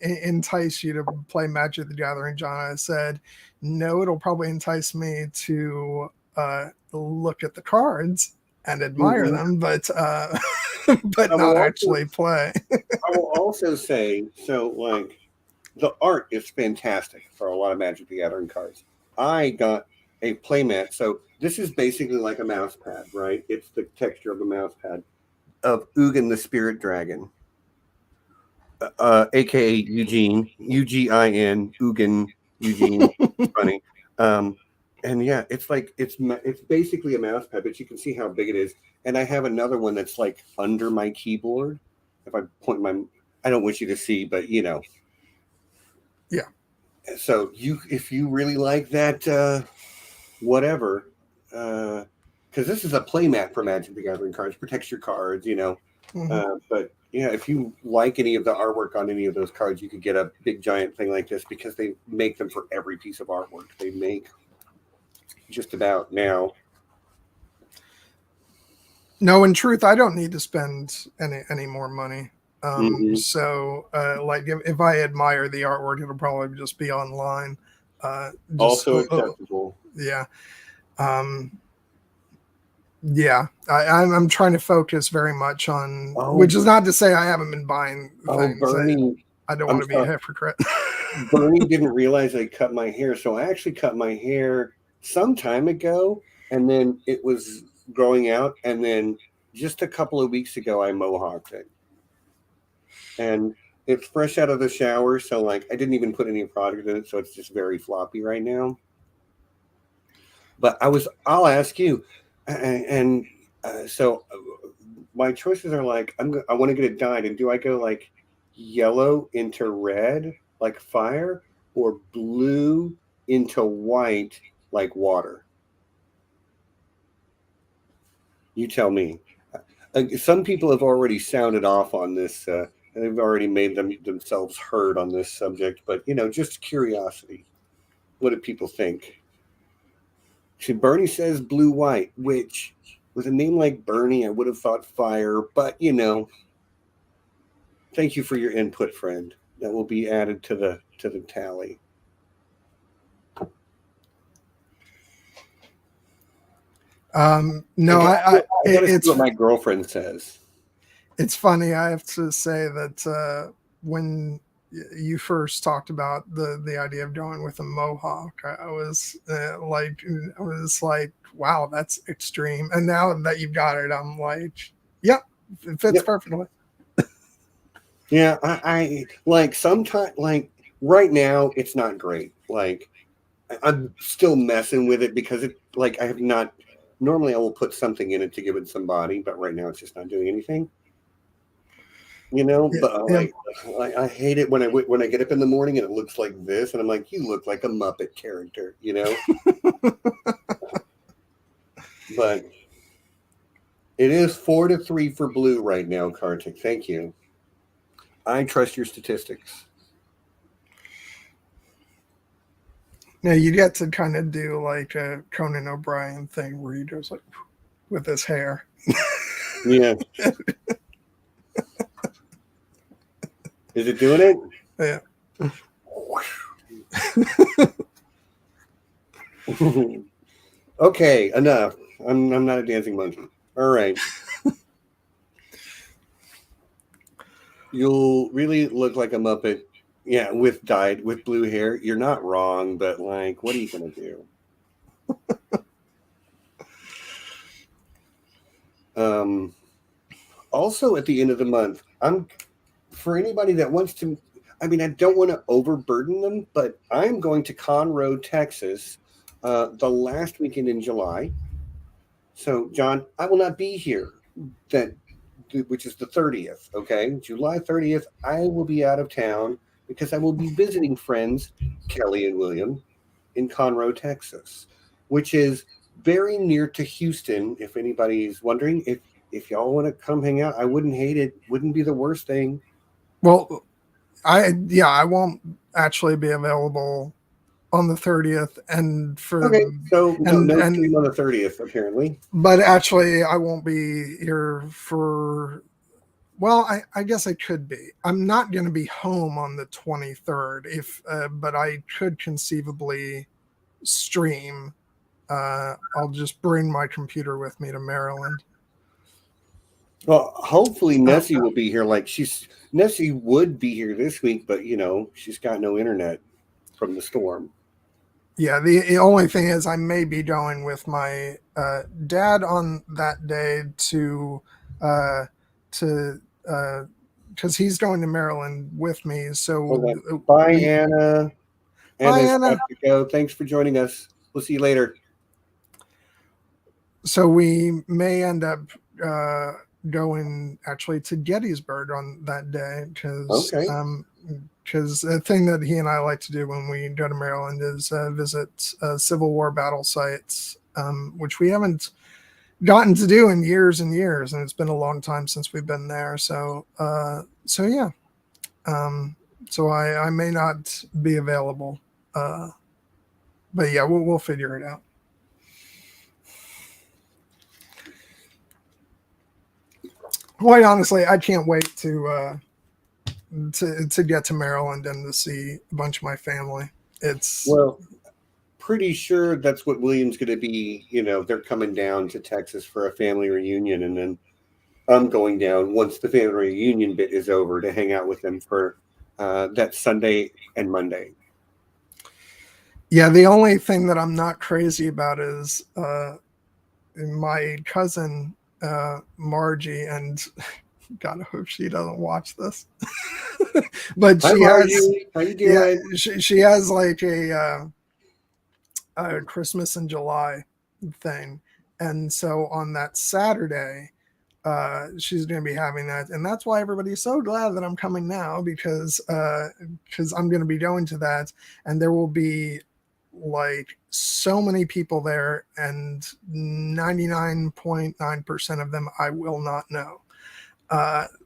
entice you to play Magic the Gathering, John? I said, no, it'll probably entice me to look at the cards and admire them, but but not actually play. I will also say, so like, the art is fantastic for a lot of Magic the Gathering cards. I got a playmat, so this is basically like a mouse pad, right? It's the texture of a mouse pad of Ugin the Spirit Dragon, aka Eugene, Ugin, Ugin, Eugene. It's funny. And yeah, it's like it's basically a mouse pad, but you can see how big it is. And I have another one that's like under my keyboard. If I point my, I don't want you to see, but you know. Yeah. So if you really like that, whatever, because this is a playmat for Magic the Gathering cards, protects your cards, you know. But yeah, if you like any of the artwork on any of those cards, you could get a big giant thing like this because they make them for every piece of artwork they make. Just about now. No, in truth, I don't need to spend any more money. So, like, if I admire the artwork, it'll probably just be online. Also acceptable. Yeah. Yeah. I'm trying to focus very much on, which is not to say I haven't been buying things. Bernie, I don't want to be a hypocrite. Bernie didn't realize I cut my hair, so I actually cut my hair some time ago, and then it was growing out, and then just a couple of weeks ago I mohawked it. And it's fresh out of the shower, so like I didn't even put any product in it, so it's just very floppy right now. But I'll ask you, and so my choices are like I want to get it dyed, and do I go like yellow into red like fire, or blue into white like water? You tell me. Some people have already sounded off on this. They've already made themselves heard on this subject. But, you know, just curiosity. What do people think? See, Bernie says blue-white, which with a name like Bernie, I would have thought fire. But, you know, thank you for your input, friend. That will be added to the tally. No, it's what my girlfriend says. It's funny. I have to say that when you first talked about the idea of going with a mohawk, I was like, wow, that's extreme. And now that you've got it, I'm like, yep, it fits perfectly. Yeah, I like sometimes, like right now, it's not great. Like I'm still messing with it because it, like I have not. Normally, I will put something in it to give it some body, but right now it's just not doing anything. You know, but like I hate it when I get up in the morning and it looks like this, and I'm like, you look like a Muppet character, you know. But it is 4-3 for blue right now, Kartik. Thank you. I trust your statistics. Now you get to kind of do like a Conan O'Brien thing where he goes like with his hair. Yeah. Is it doing it? Yeah. Okay, enough. I'm not a dancing monkey. All right. You'll really look like a Muppet. Yeah, with blue hair. You're not wrong, but like, what are you gonna do? Also, at the end of the month, for anybody that wants to. I mean, I don't want to overburden them, but I'm going to Conroe, Texas, the last weekend in July. So, John, I will not be here. Which is the 30th. Okay, July 30th. I will be out of town because I will be visiting friends, Kelly and William, in Conroe, Texas, which is very near to Houston. If anybody's wondering, if y'all want to come hang out, I wouldn't hate it. Wouldn't be the worst thing. Well, I won't actually be available on the 30th, and for okay, so no stream on the 30th apparently. But actually, I won't be here for Well, I guess I could be. I'm not going to be home on the 23rd, but I could conceivably stream. I'll just bring my computer with me to Maryland. Well, hopefully Nessie will be here. Nessie would be here this week, but she's got no internet from the storm. Yeah, the only thing is I may be going with my dad on that day to because he's going to Maryland with me. So bye, Anna. Bye, Anna's Anna. got to go. Thanks for joining us. We'll see you later. So we may end up going actually to Gettysburg on that day because the thing that he and I like to do when we go to Maryland is visit Civil War battle sites, which we haven't gotten to do in years and years, and it's been a long time since we've been there. So yeah, so I may not be available, but yeah, we'll figure it out. Quite honestly, I can't wait to get to Maryland and to see a bunch of my family. Pretty sure that's what William's going to be. They're coming down to Texas for a family reunion, and then I'm going down once the family reunion bit is over to hang out with them for that Sunday and Monday. Yeah, the only thing that I'm not crazy about is my cousin Margie, and God, I hope she doesn't watch this. But she has. How you doing? Yeah, she has like a Christmas in July thing, and so on that Saturday, she's going to be having that, and that's why everybody's so glad that I'm coming now because I'm going to be going to that, and there will be like so many people there, and 99.9% of them I will not know.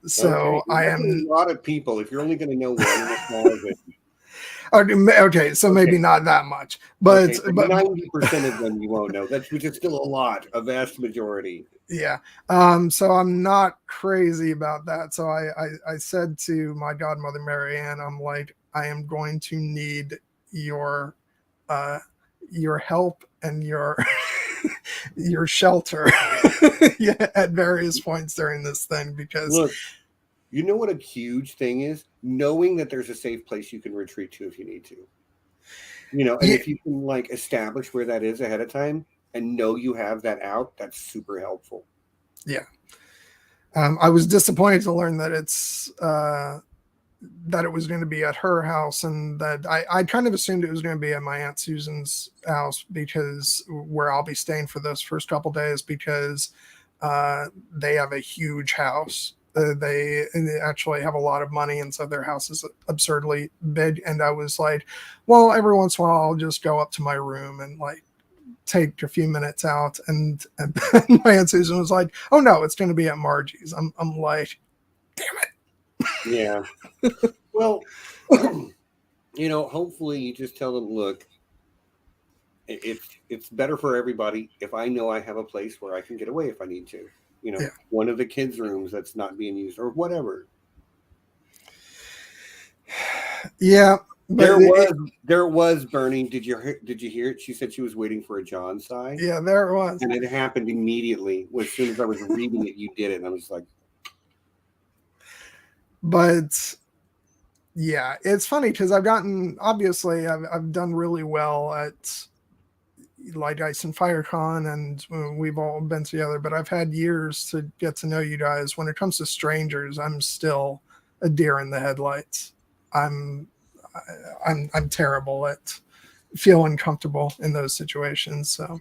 So I am a lot of people. If you're only going to know one, okay, so maybe not that much, but 90% of them you won't know. Which is still a lot, a vast majority. Yeah. So I'm not crazy about that. So I said to my godmother Marianne, I'm like, I am going to need your help and your your shelter at various points during this thing, because look, you know what a huge thing is? Knowing that there's a safe place you can retreat to if you need to. And if you can establish where that is ahead of time and know you have that out, that's super helpful. Yeah. I was disappointed to learn that that it was going to be at her house, and that I kind of assumed it was going to be at my Aunt Susan's house, because where I'll be staying for those first couple days, because they have a huge house. They actually have a lot of money, and so their house is absurdly big. And I was like, well, every once in a while I'll just go up to my room and take a few minutes out. And my Aunt Susan was like, oh no, it's going to be at Margie's. I'm like, damn it. Yeah. Well, hopefully you just tell them, look, it's better for everybody if I know I have a place where I can get away if I need to. One of the kids' rooms that's not being used or whatever. Yeah. There was burning. Did you hear it? She said she was waiting for a John sigh. Yeah, there it was. And it happened immediately. As soon as I was reading it, you did it. And I was like, but yeah, it's funny because I've done really well at Ice and FireCon, and we've all been together, but I've had years to get to know you guys. When it comes to strangers, I'm still a deer in the headlights. I'm terrible at feeling comfortable in those situations. So,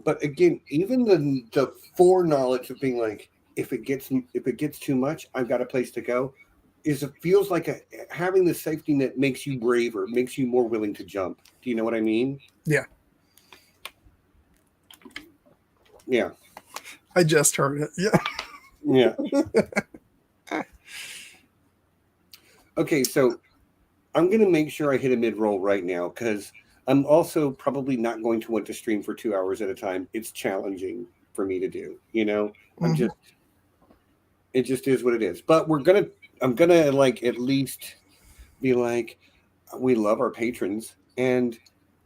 but again, even the foreknowledge of being like, if it gets too much, I've got a place to go. It feels like having the safety net makes you braver, makes you more willing to jump. Do you know what I mean? Yeah. Yeah. I just heard it. Yeah. Yeah. Okay, so I'm going to make sure I hit a mid-roll right now, because I'm also probably not going to want to stream for 2 hours at a time. It's challenging for me to do, I'm just... It just is what it is. But I'm gonna like at least be like, we love our patrons, and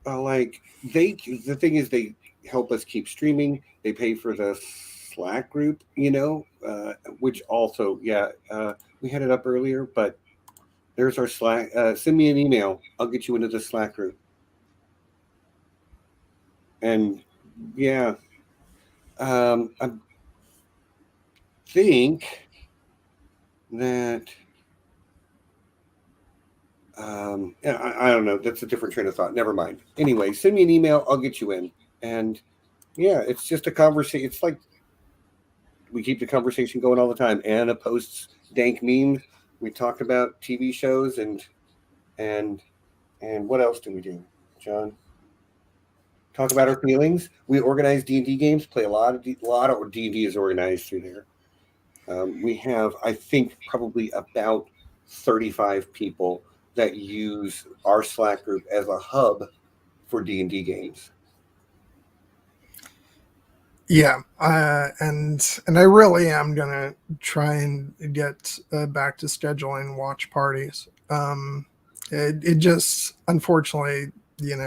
like the thing is they help us keep streaming. They pay for the Slack group, which also we had it up earlier, but there's our Slack. Send me an email. I'll get you into the Slack group. And yeah, I think that I don't know. That's a different train of thought. Never mind. Anyway, send me an email. I'll get you in. And yeah, it's just a conversation. It's like we keep the conversation going all the time. Anna posts dank memes. We talk about TV shows and what else do we do, John? Talk about our feelings. We organize D&D games. Play a lot of D&D is organized through there. We have, I think, probably about 35 people that use our Slack group as a hub for D&D games. Yeah, and I really am gonna try and get back to scheduling watch parties. It just unfortunately, in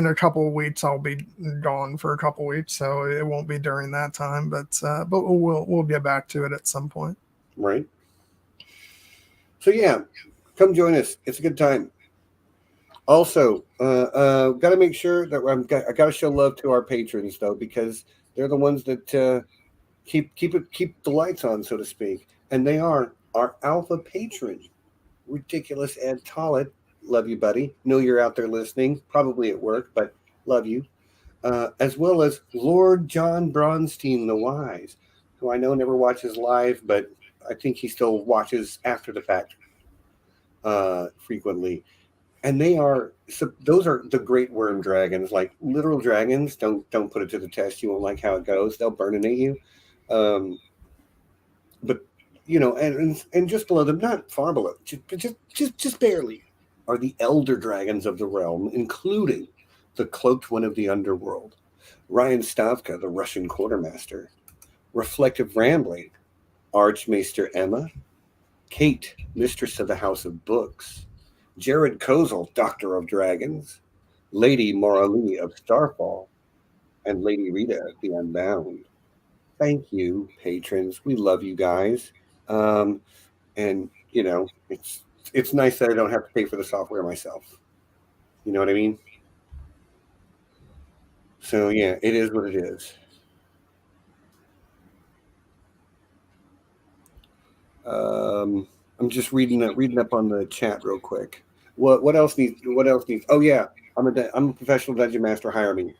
a couple of weeks I'll be gone for a couple of weeks, so it won't be during that time. But we'll get back to it at some point. Right. So yeah, come join us. It's a good time. Also, got to make sure that I got to show love to our patrons though, because they're the ones that keep the lights on, so to speak, and they are our alpha patron, Ridiculous Ed Tollett. Love you, buddy. Know you're out there listening, probably at work, but love you. As well as Lord John Bronsteen the Wise, who I know never watches live, but I think he still watches after the fact frequently. And those are the great worm dragons, like literal dragons. Don't put it to the test. You won't like how it goes. They'll burninate you. But and just below them, not far below, just barely, are the elder dragons of the realm, including the Cloaked One of the Underworld, Ryan Stavka, the Russian Quartermaster, Reflective Rambling, Arch-Maester Emma, Kate, Mistress of the House of Books, Jared Kozal, Doctor of Dragons, Lady Maura of Starfall, and Lady Rita of the Unbound. Thank you, patrons. We love you guys. And it's nice that I don't have to pay for the software myself. You know what I mean? So yeah, it is what it is. I'm just reading up on the chat real quick. What else needs? Oh yeah, I'm a professional dungeon master. Hire me.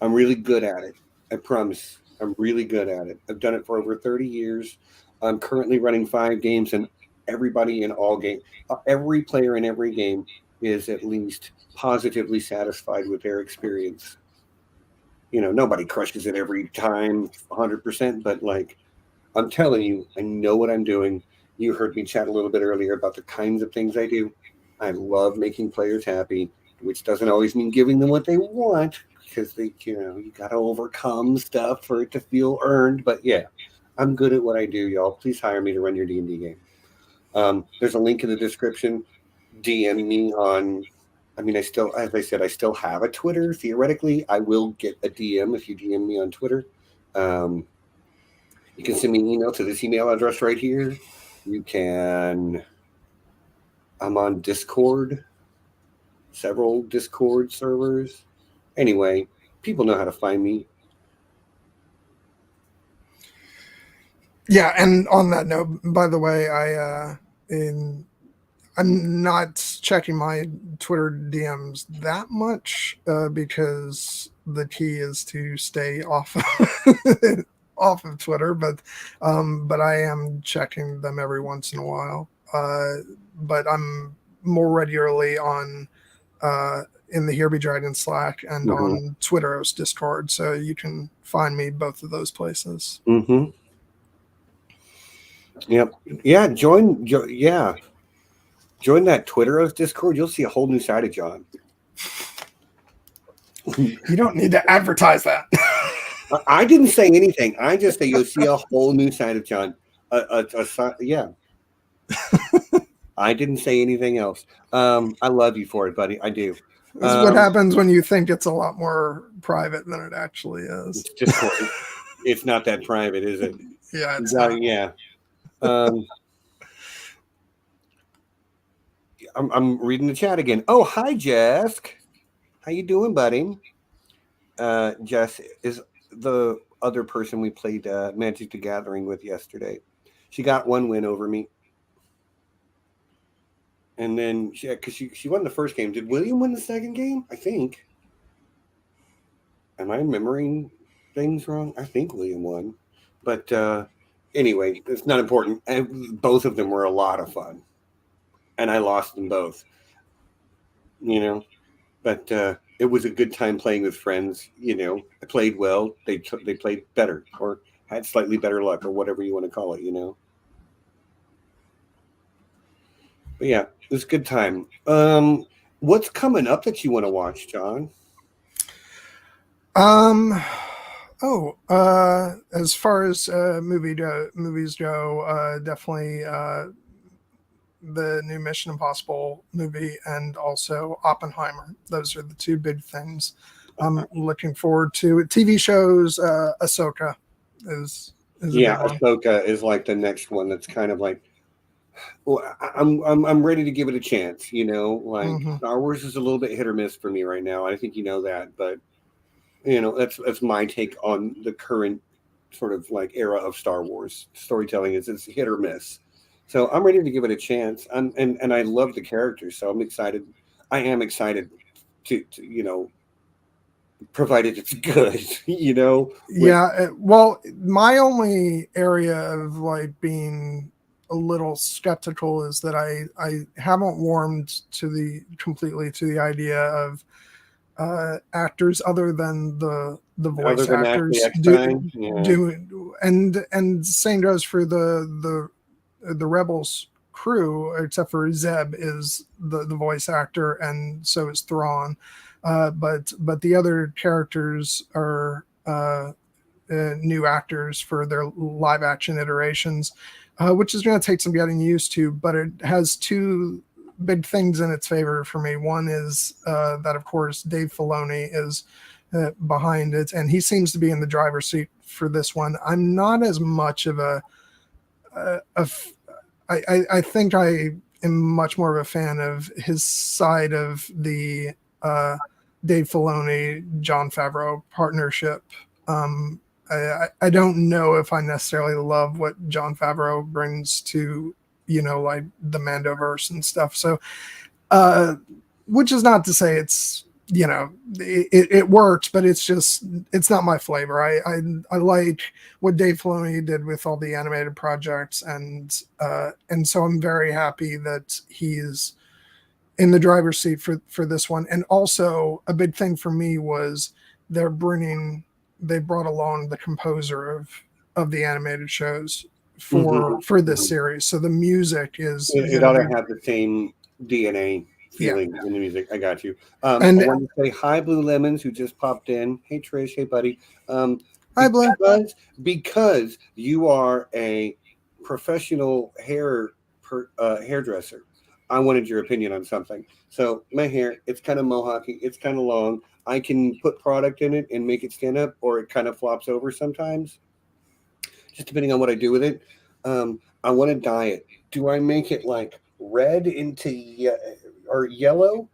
I'm really good at it. I promise. I'm really good at it. I've done it for over 30 years. I'm currently running 5 games, and everybody in all games, every player in every game is at least positively satisfied with their experience. Nobody crushes it every time 100%, but like, I'm telling you, I know what I'm doing. You heard me chat a little bit earlier about the kinds of things I do. I love making players happy, which doesn't always mean giving them what they want, because you got to overcome stuff for it to feel earned. But yeah, I'm good at what I do, y'all. Please hire me to run your D&D game. There's a link in the description. DM me on. As I said, I still have a Twitter. Theoretically, I will get a DM if you DM me on Twitter. You can send me an email to this email address right here. I'm on Discord, several Discord servers. Anyway, people know how to find me. Yeah, and on that note, by the way, I'm not checking my Twitter DMs that much because the key is to stay off off of Twitter, but I am checking them every once in a while. But I'm more regularly on in the Here Be Dragon Slack and on Twitter's Discord, so you can find me both of those places. Mm-hmm. Yep. Yeah. Join that Twitter's Discord. You'll see a whole new side of John. You don't need to advertise that. I didn't say anything. I just say you'll see a whole new side of John. Yeah. I didn't say anything else. I love you for it, buddy. I do. This is what happens when you think it's a lot more private than it actually is. It's just it's not that private, is it? Yeah, it's not. Yeah. I'm reading the chat again. Oh, hi, Jess. How you doing, buddy? Jess is the other person we played Magic the Gathering with yesterday. She got one win over me. And then, because she won the first game. Did William win the second game? I think. Am I remembering things wrong? I think William won. But anyway, it's not important. Both of them were a lot of fun. And I lost them both. But it was a good time playing with friends. I played well. They played better or had slightly better luck or whatever you want to call it. But yeah, it was a good time. What's coming up that you want to watch, John? As far as movies go, definitely the new Mission Impossible movie and also Oppenheimer. Those are the two big things I'm looking forward to. TV shows, Ahsoka is Ahsoka is like the next one that's kind of like, well, I'm ready to give it a chance. Star Wars is a little bit hit or miss for me right now. I think you know that, but that's my take on the current sort of like era of Star Wars storytelling. It's hit or miss. So I'm ready to give it a chance. And I love the characters, so I'm excited. I am excited to provided it's good. Yeah. Well, my only area of like being a little skeptical is that I haven't warmed completely to the idea of actors other than the voice actors doing, and same goes for the Rebels crew, except for Zeb is the voice actor, and so is Thrawn. But the other characters are new actors for their live action iterations, which is going to take some getting used to. But it has two big things in its favor for me. One is that, of course, Dave Filoni is behind it, and he seems to be in the driver's seat for this one. I'm not as much of I think I am much more of a fan of his side of the Dave Filoni, Jon Favreau partnership. I don't know if I necessarily love what Jon Favreau brings to, like the Mandoverse and stuff. So, which is not to say it's, it works, but it's not my flavor. I like what Dave Filoni did with all the animated projects, and so I'm very happy that he's in the driver's seat for this one. And also a big thing for me was they brought along the composer of the animated shows for this series. So the music is it ought to have the same DNA feeling in the music. I got you. And I want to say hi, Blue Lemons, who just popped in. Hey, Trish. Hey, buddy. Hi, Blue. Because you are a professional hairdresser, I wanted your opinion on something. So my hair, it's kind of mohawky. It's kind of long. I can put product in it and make it stand up, or it kind of flops over sometimes, just depending on what I do with it. I want to dye it. Do I make it like red into or yellow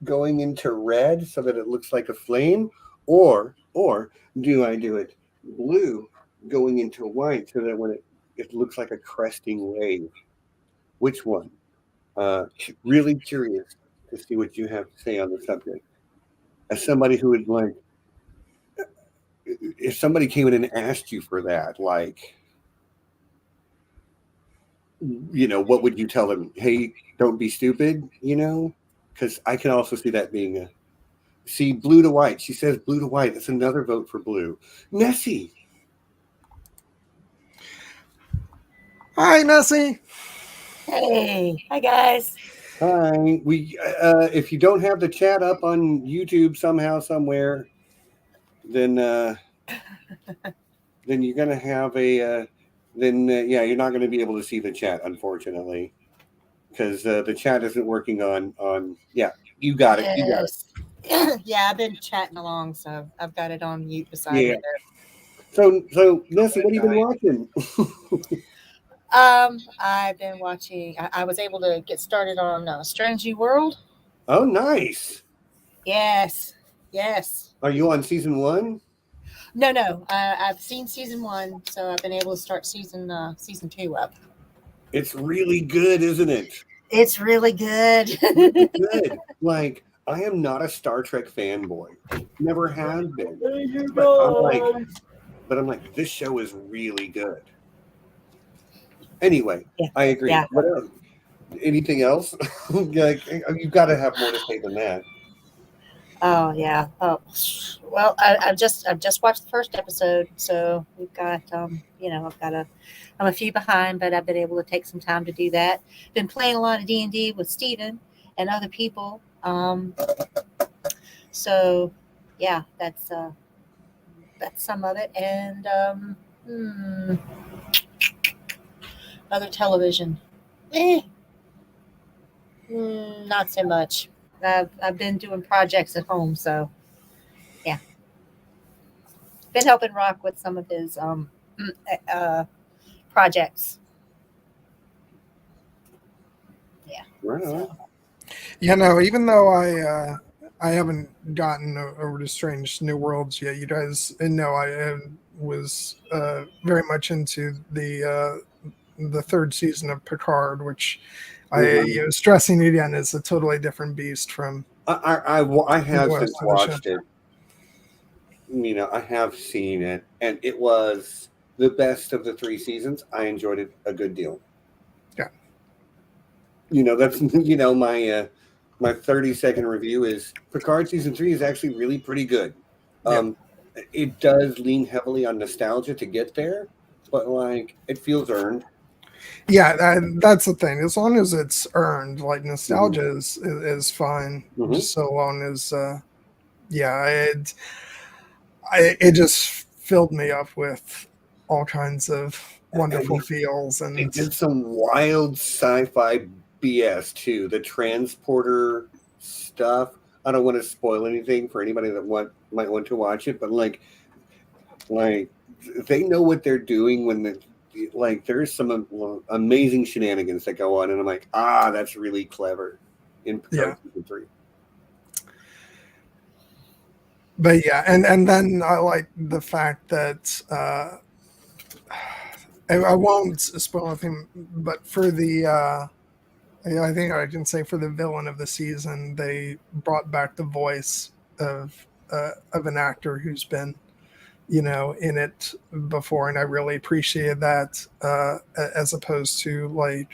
going into red so that it looks like a flame, or do I do it blue going into white so that when it looks like a cresting wave? Which one? Really curious to see what you have to say on the subject. As somebody who would like, if somebody came in and asked you for that, like, what would you tell them? Hey, don't be stupid, because I can also see that being blue to white. She says blue to white. That's another vote for blue. Nessie. Hi, Nessie. Hey, hi guys. Hi. We if you don't have the chat up on YouTube somehow, somewhere, then then you're going to have a, you're not going to be able to see the chat, unfortunately, because the chat isn't working on. Yeah, you got it. You got it. Yes. Yeah, I've been chatting along, so I've got it on mute beside Yeah. me there. So Nessie, what have you been watching? I've been watching. I was able to get started on Strange New World. Oh, nice. Yes, yes. Are you on season 1? No. I've seen season 1, so I've been able to start season 2 up. It's really good, isn't it? It's really good. Really good. Like, I am not a Star Trek fanboy. Never have been. But I'm like, this show is really good. Anyway, Yeah. I agree. Yeah. What else? Anything else? Like, you've got to have more to say than that. Oh yeah. Oh well, I've just watched the first episode, so we've got I'm a few behind, but I've been able to take some time to do that. Been playing a lot of D&D with Steven and other people. So yeah, that's some of it, and other television. Not so much. I've been doing projects at home, so yeah. Been helping Rock with some of his projects. Yeah. Right on. So. Yeah, no, even though I haven't gotten over to Strange New Worlds yet, you guys know I was very much into the third season of Picard, which stressing again is a totally different beast from. I have West since watched it. You know, I have seen it, and it was the best of the 3 seasons. I enjoyed it a good deal. Yeah. You know, that's my 30-second review is Picard season 3 is actually really pretty good. It does lean heavily on nostalgia to get there, but like it feels earned. Yeah, that's the thing. As long as it's earned, like nostalgia is fine. Just so long as it just filled me up with all kinds of wonderful feels, and they did some wild sci-fi BS too. The transporter stuff. I don't want to spoil anything for anybody that might want to watch it, but like they know what they're doing when there's some amazing shenanigans that go on, and I'm like, that's really clever in Picard season 3. But yeah, and then I like the fact that I won't spoil anything, but for the I think I can say for the villain of the season, they brought back the voice of an actor who's been in it before, and I really appreciated that as opposed to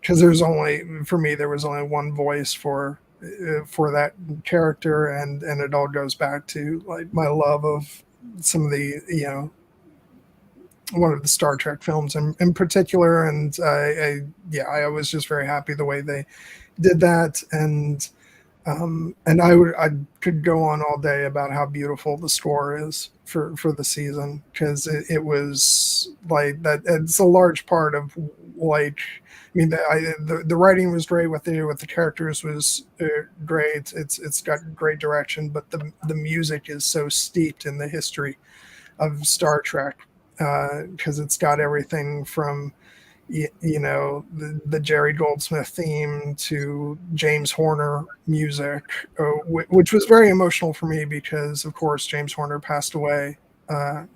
because there was only one voice for that character, and it all goes back to like my love of some of the one of the Star Trek films in particular, and I was just very happy the way they did that, and I could go on all day about how beautiful the score is for the season, because it was like that. It's a large part of the writing was great, with the characters was great. It's got great direction, but the music is so steeped in the history of Star Trek, because it's got everything from the Jerry Goldsmith theme to James Horner music, which was very emotional for me because, of course, James Horner passed away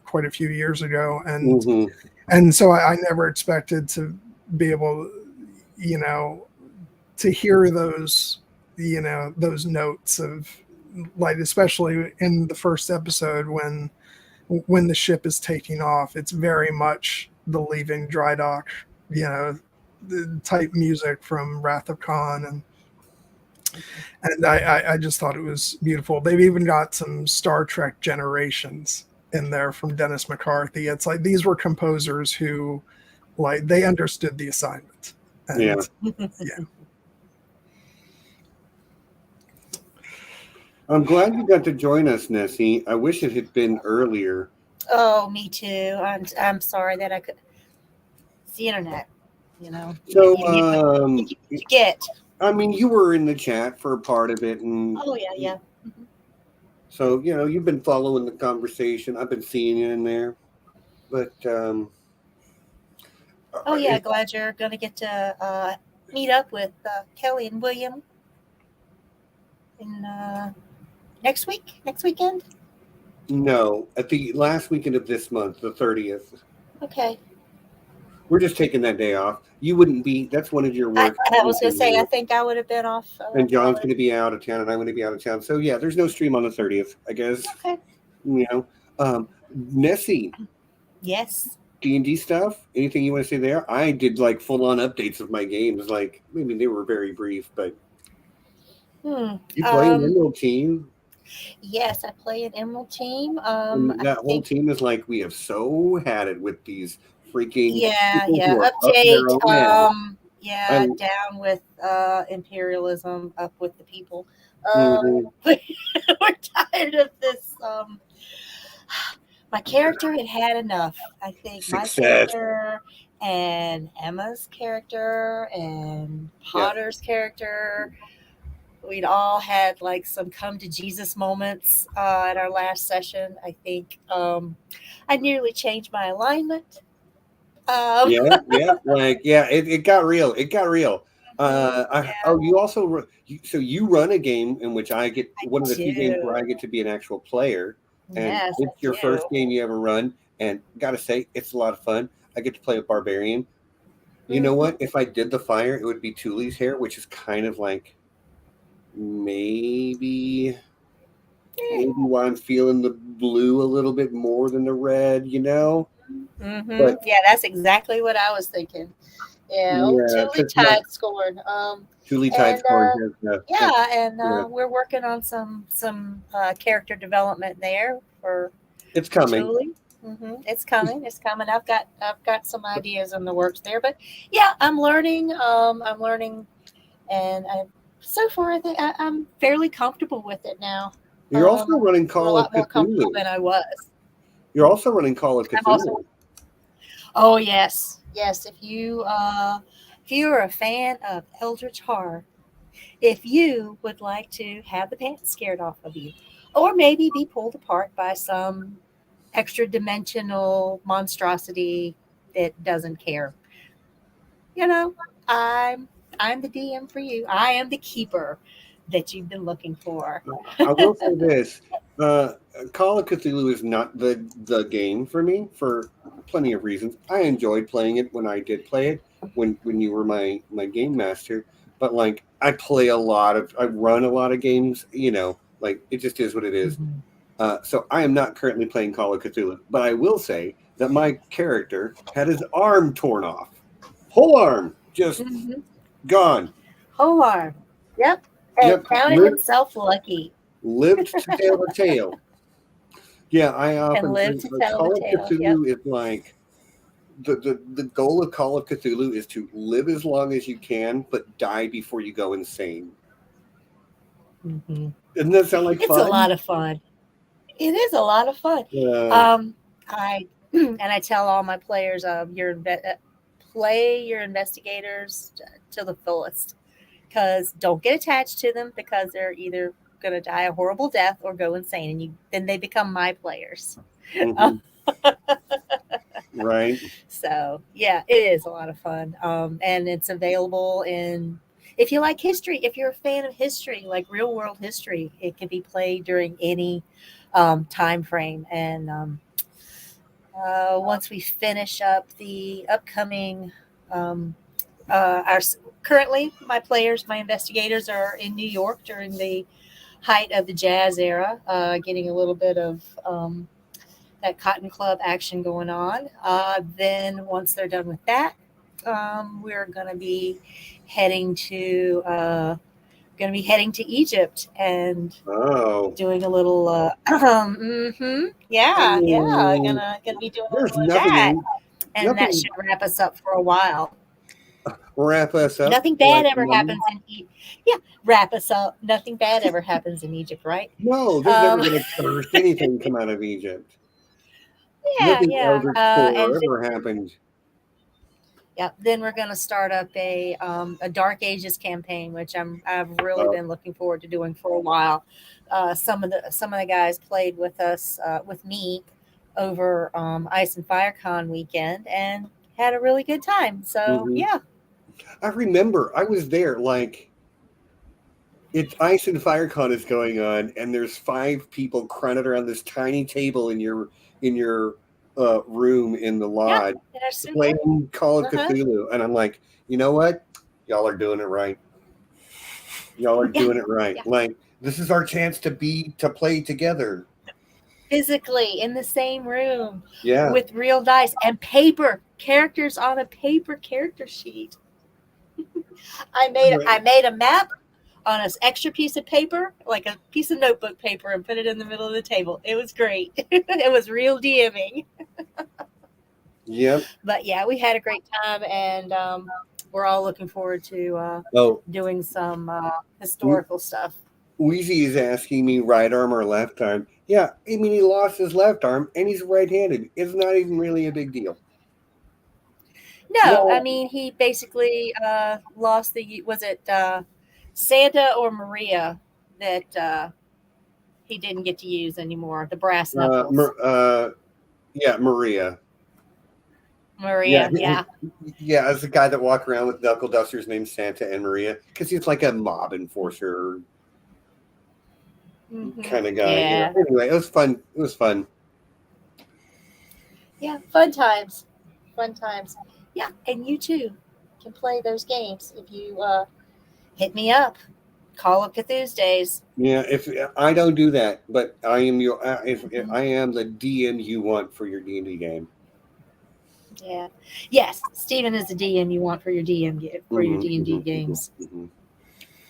quite a few years ago, and so I never expected to be able, to hear those, those notes of especially in the first episode when the ship is taking off. It's very much the leaving dry dock, the type music from Wrath of Khan, and I just thought it was beautiful. They've even got some Star Trek Generations in there from Dennis McCarthy. It's like these were composers who they understood the assignment. And, yeah. I'm glad you got to join us, Nessie. I wish it had been earlier. Oh, me too. I'm sorry that I could. It's the internet. You know, So, you get what you get. I mean, you were in the chat for a part of it, and Oh yeah, yeah. Mhm. so you've been following the conversation. I've been seeing you in there, but Oh yeah, it, glad you're going to get to meet up with Kelly and William in next weekend. no, at the last weekend of this month, the 30th. Okay. We're just taking that day off. You wouldn't be. That's one of your work I was going to say I weekends. think I would have been off. And I John's would going to be out of town, and I'm going to be out of town. So yeah, there's no stream on the 30th. I guess okay. you know. Nessie, Yes. D&D stuff. Anything you want to say there? I did like full on updates of my games. Like maybe they were very brief, but Hmm. you play an Emerald team, Yes, I play an Emerald team. and I that whole think. team is like we have so had it with these freaking Yeah, people who yeah. are up their Update. own ass. Yeah, And down with imperialism, up with the people. mhm, We're tired of this. My character had enough. I think my success. character and Emma's character and Yeah, Potter's character, we'd all had like some come to Jesus moments at our last session. I think I nearly changed my alignment. Um, yeah. It got real. It got real. yeah, You also so you run a game in which I get I one of the few games where I do. get to be an actual player, and Yes, I it's your first do. game you ever run. And gotta say, it's a lot of fun. I get to play with Barbarian. You know Hmm. what? If I did the fire, it would be Thule's hair, which is kind of like maybe why I'm feeling the blue a little bit more than the red. Hmm. But Yeah, that's exactly what I was thinking. Yeah, old yeah, Tilly because my Tide scored. Thule Tide And scoring has yeah, and yeah, we're working on some character development there it's for coming. Tully. It's coming. It's coming. I've got some ideas in the works there, but yeah, I'm learning. I'm learning, and so far I think I'm fairly comfortable with it now. You're also running We're a Call of lot more comfortable Cthulhu. than I was. You're also running Call of I'm also. Cthulhu. Oh yes, yes. If you are a fan of Eldritch horror, if you would like to have the pants scared off of you, or maybe be pulled apart by some extra dimensional monstrosity that doesn't care, you know, I'm I'm the DM for you. I am the keeper that you've been looking for. I will say this: uh, Call of Cthulhu is not the game for me for plenty of reasons. I enjoyed playing it when I did play it when you were my game master. But like I run a lot of games. Like it just is what it is. Mhm. So I am not currently playing Call of Cthulhu, but I will say that my character had his arm torn off, whole arm just Mhm. gone. Whole arm. Yep. And Yep, counted himself lucky lived to tell the tale. Yeah, I and often lived to tell the Call of tale. Yep. Cthulhu is like the goal of Call of Cthulhu is to live as long as you can, but die before you go insane. Hmm. Doesn't that sound like It's a fun? lot of fun. It is a lot of fun. Uh, I and I tell all my players, play your investigators to the fullest, because don't get attached to them because they're either going to die a horrible death or go insane, and then they become my players. mhm, right. So yeah, it is a lot of fun, and it's available in. If you like history, if you're a fan of history, like real world history, it can be played during any time frame. And once we finish up the upcoming, um, our currently my investigators are in New York during the height of the jazz era, getting a little bit of that Cotton Club action going on. Then once they're done with that, we're heading to uh, going to be heading to Egypt and Oh, doing a little. I Yeah, mean, gonna be doing a there's little of that, and that nothing should wrap us up for a while. Wrap us up. Nothing bad like ever mummy. happens in Yeah, wrap us up. Nothing bad ever happens in Egypt, right? No, there's never Um, been a cursed anything come out of Egypt. yeah, Nothing yeah. Eldritch And 4 ever happened. yeah, then we're going to start up a Dark Ages campaign, which I've really been looking forward to doing for a while. Some of the guys played with us with me over Ice and Fire Con weekend and had a really good time. So Mhm. yeah, I remember I was there. Like, it's Ice and Fire Con is going on, and there's 5 people crowded around this tiny table in your room in the yeah, lodge there's playing Call of uh-huh. Cthulhu, and I'm like, you know what? Y'all are doing it right. Y'all are Yeah, doing it right. yeah. Like, this is our chance to play together. Physically in the same room Yeah. with real dice and paper characters on a paper character sheet. I made a map on an extra piece of paper, like a piece of notebook paper, and put it in the middle of the table. It was great. It was real DMing. Yep. But yeah, we had a great time, and we're all looking forward to Oh, doing some historical stuff. Wheezy is asking me right arm or left arm. Yeah, I mean, he lost his left arm and he's right-handed. It's not even really a big deal. No, I No, mean he basically lost the. Was it Santa or Maria that he didn't get to use anymore? The brass knuckles. yeah, Maria. Yeah, Maria, yeah. yeah, as the guy that walked around with knuckle dusters named Santa and Maria, because he's like a mob enforcer kind of guy. Yeah. Anyway, it was fun. It was fun. Yeah, fun times. Fun times. Yeah, and you too can play those games if you hit me up. Call of Cthulhu's days. Yeah, if I don't do that, but I am your. If I am the DM you want for your D&D game. Yeah. Yes, Stephen is the DM you want for your for your D&D games.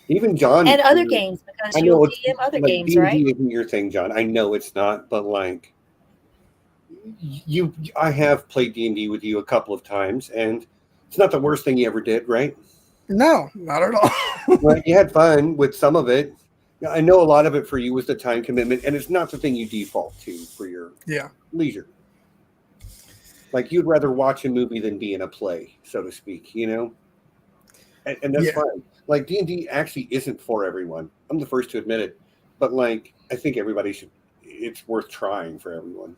Even John And other games, because I you'll know it's DM other like games, D&D right? isn't your thing, John. I know it's not, but like I have played D&D with you a couple of times, and it's not the worst thing you ever did, right? No, not at all. Well, you had fun with some of it. I know a lot of it for you was the time commitment, and it's not the thing you default to for your leisure. Like, you'd rather watch a movie than be in a play, so to speak, you know? And that's fine. Like, D&D actually isn't for everyone. I'm the first to admit it. But, like, I think everybody should... It's worth trying for everyone.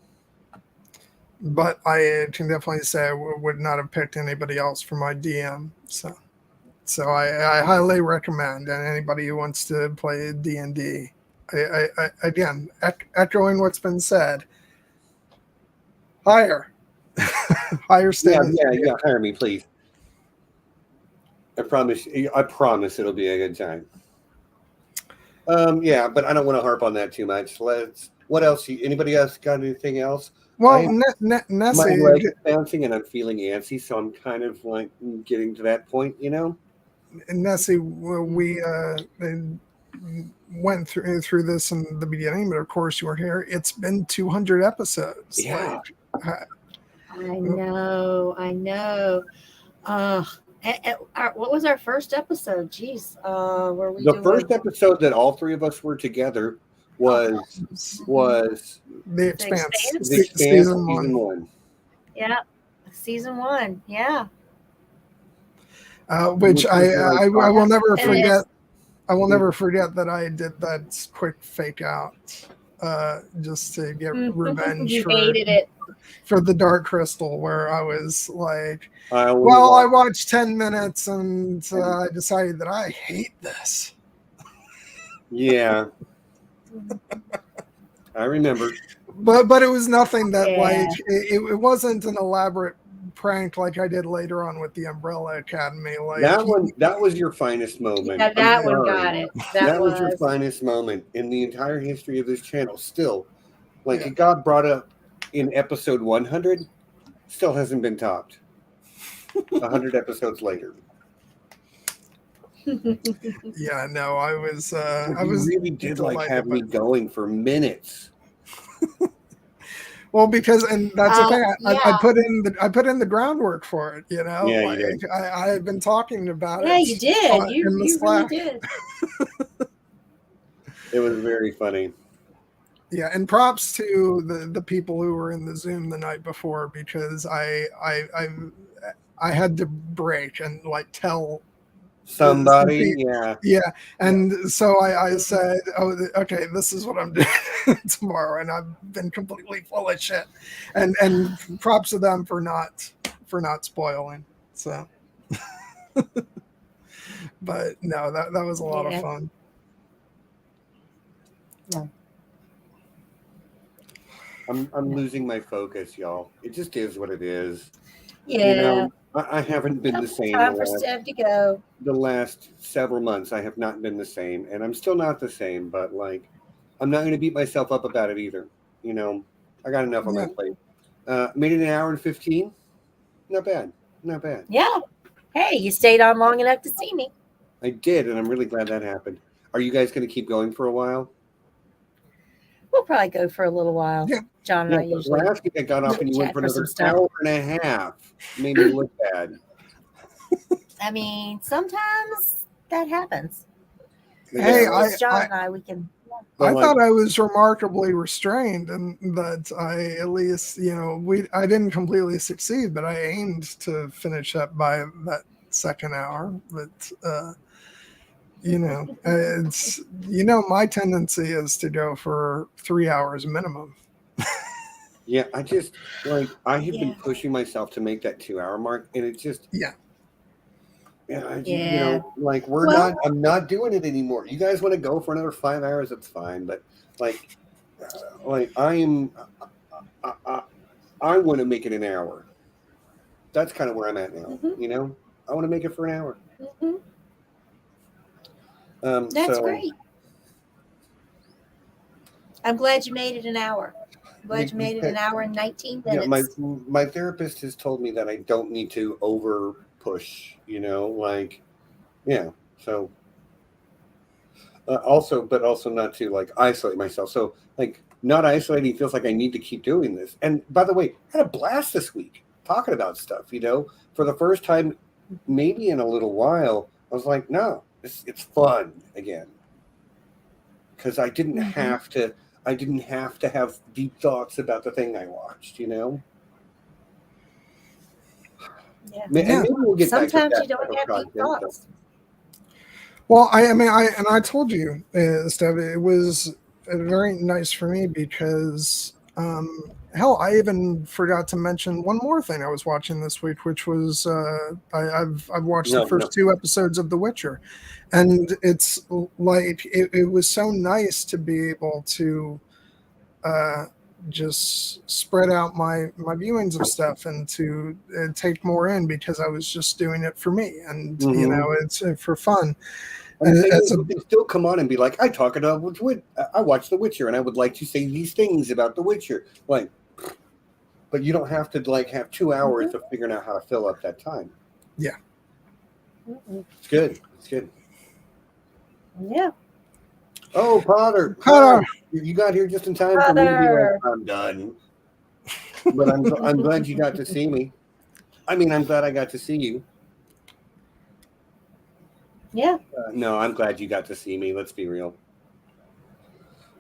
But I can definitely say I would not have picked anybody else for my DM. So I highly recommend, and anybody who wants to play D&D, I again, echoing what's been said, hire standards. Yeah, hire me, please. I promise it'll be a good time. Yeah, but I don't want to harp on that too much. What else? Anybody else got anything else? Well, my Nessie, leg is bouncing and I'm feeling antsy, so I'm kind of like getting to that point, you know? Nessie, we went through this in the beginning, but of course you were here. It's been 200 episodes. Yeah. I know. What was our first episode? Jeez, were we the first episode that all 3 of us were together was The Expanse. The Expanse season 1. Yeah, season 1. Yeah. Which I will never forget. I will never forget that I did that quick fake out just to get revenge You hated it. for the Dark Crystal, where I was like, I watched 10 minutes and I decided that I hate this. Yeah. I remember. But it was nothing that like it wasn't an elaborate prank like I did later on with the Umbrella Academy. Like that was your finest moment. Yeah, that one got it. That was your finest moment in the entire history of this channel. Still, like it got brought up in episode 100, still hasn't been topped. 100 episodes later. Yeah, no, I was really did like have me going for minutes. Well, because and that's the thing. I yeah. put in the groundwork for it. You know, Yeah, you like did. I had been talking about Yeah, it. you did. You in the you really Slack. did. It was very funny. Yeah, and props to the people who were in the Zoom the night before, because I had to break and like tell Somebody, yeah. yeah, and so I said, oh, okay, this is what I'm doing tomorrow, and I've been completely full of shit, and props to them for not spoiling. So, but no, that was a lot of fun. No. I'm losing my focus, y'all. It just is what it is. Yeah. You know, I haven't been the same. Time for Stev to go. The last several months, I have not been the same, and I'm still not the same. But like, I'm not going to beat myself up about it either. You know, I got enough on my plate. Made it an hour and 15. Not bad. Not bad. Yeah. Hey, you stayed on long enough to see me. I did, and I'm really glad that happened. Are you guys going to keep going for a while? We'll probably go for a little while. Yeah. John and I usually. Last week I got off and you went for another stuff. hour and a half. Made me look bad. I mean, sometimes that happens. Hey, John and I, we can. I thought I was remarkably restrained, and that I at least, you know, I didn't completely succeed, but I aimed to finish up by that second hour. But you know, it's, you know, my tendency is to go for 3 hours minimum. Yeah, I just like I have been pushing myself to make that 2 hour mark, and it just you know, like I'm not doing it anymore. You guys want to go for another 5 hours? That's fine, but like I want to make it an hour. That's kind of where I'm at now. Mm-hmm. You know, I want to make it for an hour. Mm-hmm. That's great. I'm glad you made it an hour. I'm glad you made it an hour and 19 minutes. Yeah, my therapist has told me that I don't need to over push, you know, like, yeah. So also not to like isolate myself. So like not isolating feels like I need to keep doing this. And by the way, I had a blast this week talking about stuff, you know, for the first time, maybe in a little while, I was like, no, it's fun again. Cause I didn't have to have deep thoughts about the thing I watched, you know? Yeah. And maybe we'll get Sometimes back to you don't have deep thoughts. Well, I told you, Stev, it was very nice for me because, hell, I even forgot to mention one more thing I was watching this week, which was I've watched the first 2 episodes of The Witcher, and it's like it was so nice to be able to just spread out my viewings of stuff and to take more in, because I was just doing it for me, and you know, it's for fun. And you can still come on and be like, I watch The Witcher, and I would like to say these things about The Witcher, like, but you don't have to like have 2 hours of figuring out how to fill up that time. Yeah, it's good. It's good. Yeah. Oh, Potter, you got here just in time for me to be like, I'm done. But I'm glad you got to see me. I mean, I'm glad I got to see you. Yeah. No, I'm glad you got to see me. Let's be real.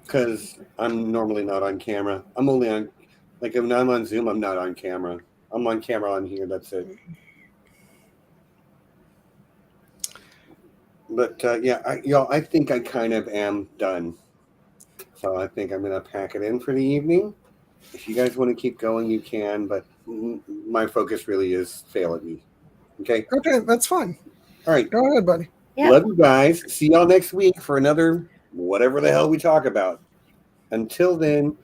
Because I'm normally not on camera. I'm only on, like, when I'm on Zoom, I'm not on camera. I'm on camera on here. That's it. But, I think I kind of am done. So I think I'm going to pack it in for the evening. If you guys want to keep going, you can. But my focus really is failing me. Okay? Okay, that's fine. All right. Go ahead, buddy. Yep. Love you guys. See y'all next week for another whatever the hell we talk about. Until then,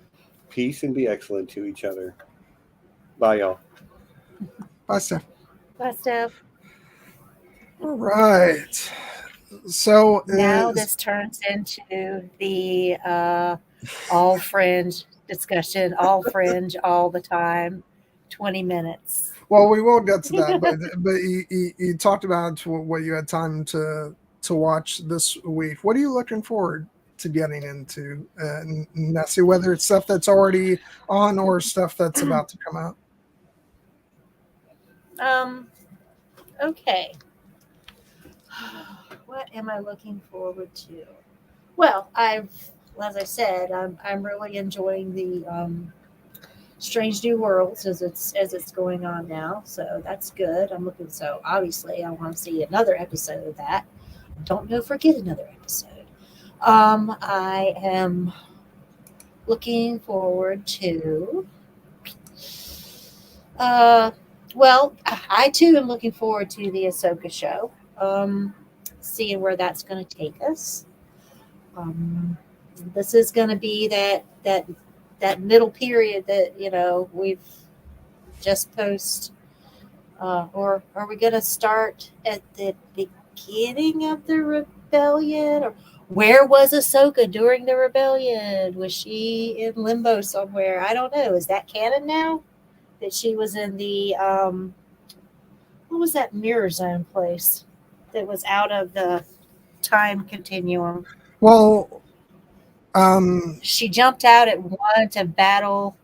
peace and be excellent to each other. Bye, y'all. Bye, Steph. Bye, Steph. All right. So now this turns into the all fringe discussion, all fringe all the time, 20 minutes. Well, we will get to that, but you talked about what you had time to watch this week. What are you looking forward to getting into, Nessie, whether it's stuff that's already on or stuff that's about to come out. Okay. What am I looking forward to? Well, as I said, I'm really enjoying the Strange New Worlds as it's going on now. So that's good. So obviously I want to see another episode of that. Don't know forget another episode. I am looking forward to well, I too am looking forward to the Ahsoka show. Seeing where that's going to take us. This is going to be that middle period that we've just post, or are we going to start at the beginning of the rebellion, or where was Ahsoka during the rebellion? Was she in limbo somewhere? I don't know. Is that canon now? That she was in the what was that mirror zone place that was out of the time continuum? Well, she jumped out at one to battle.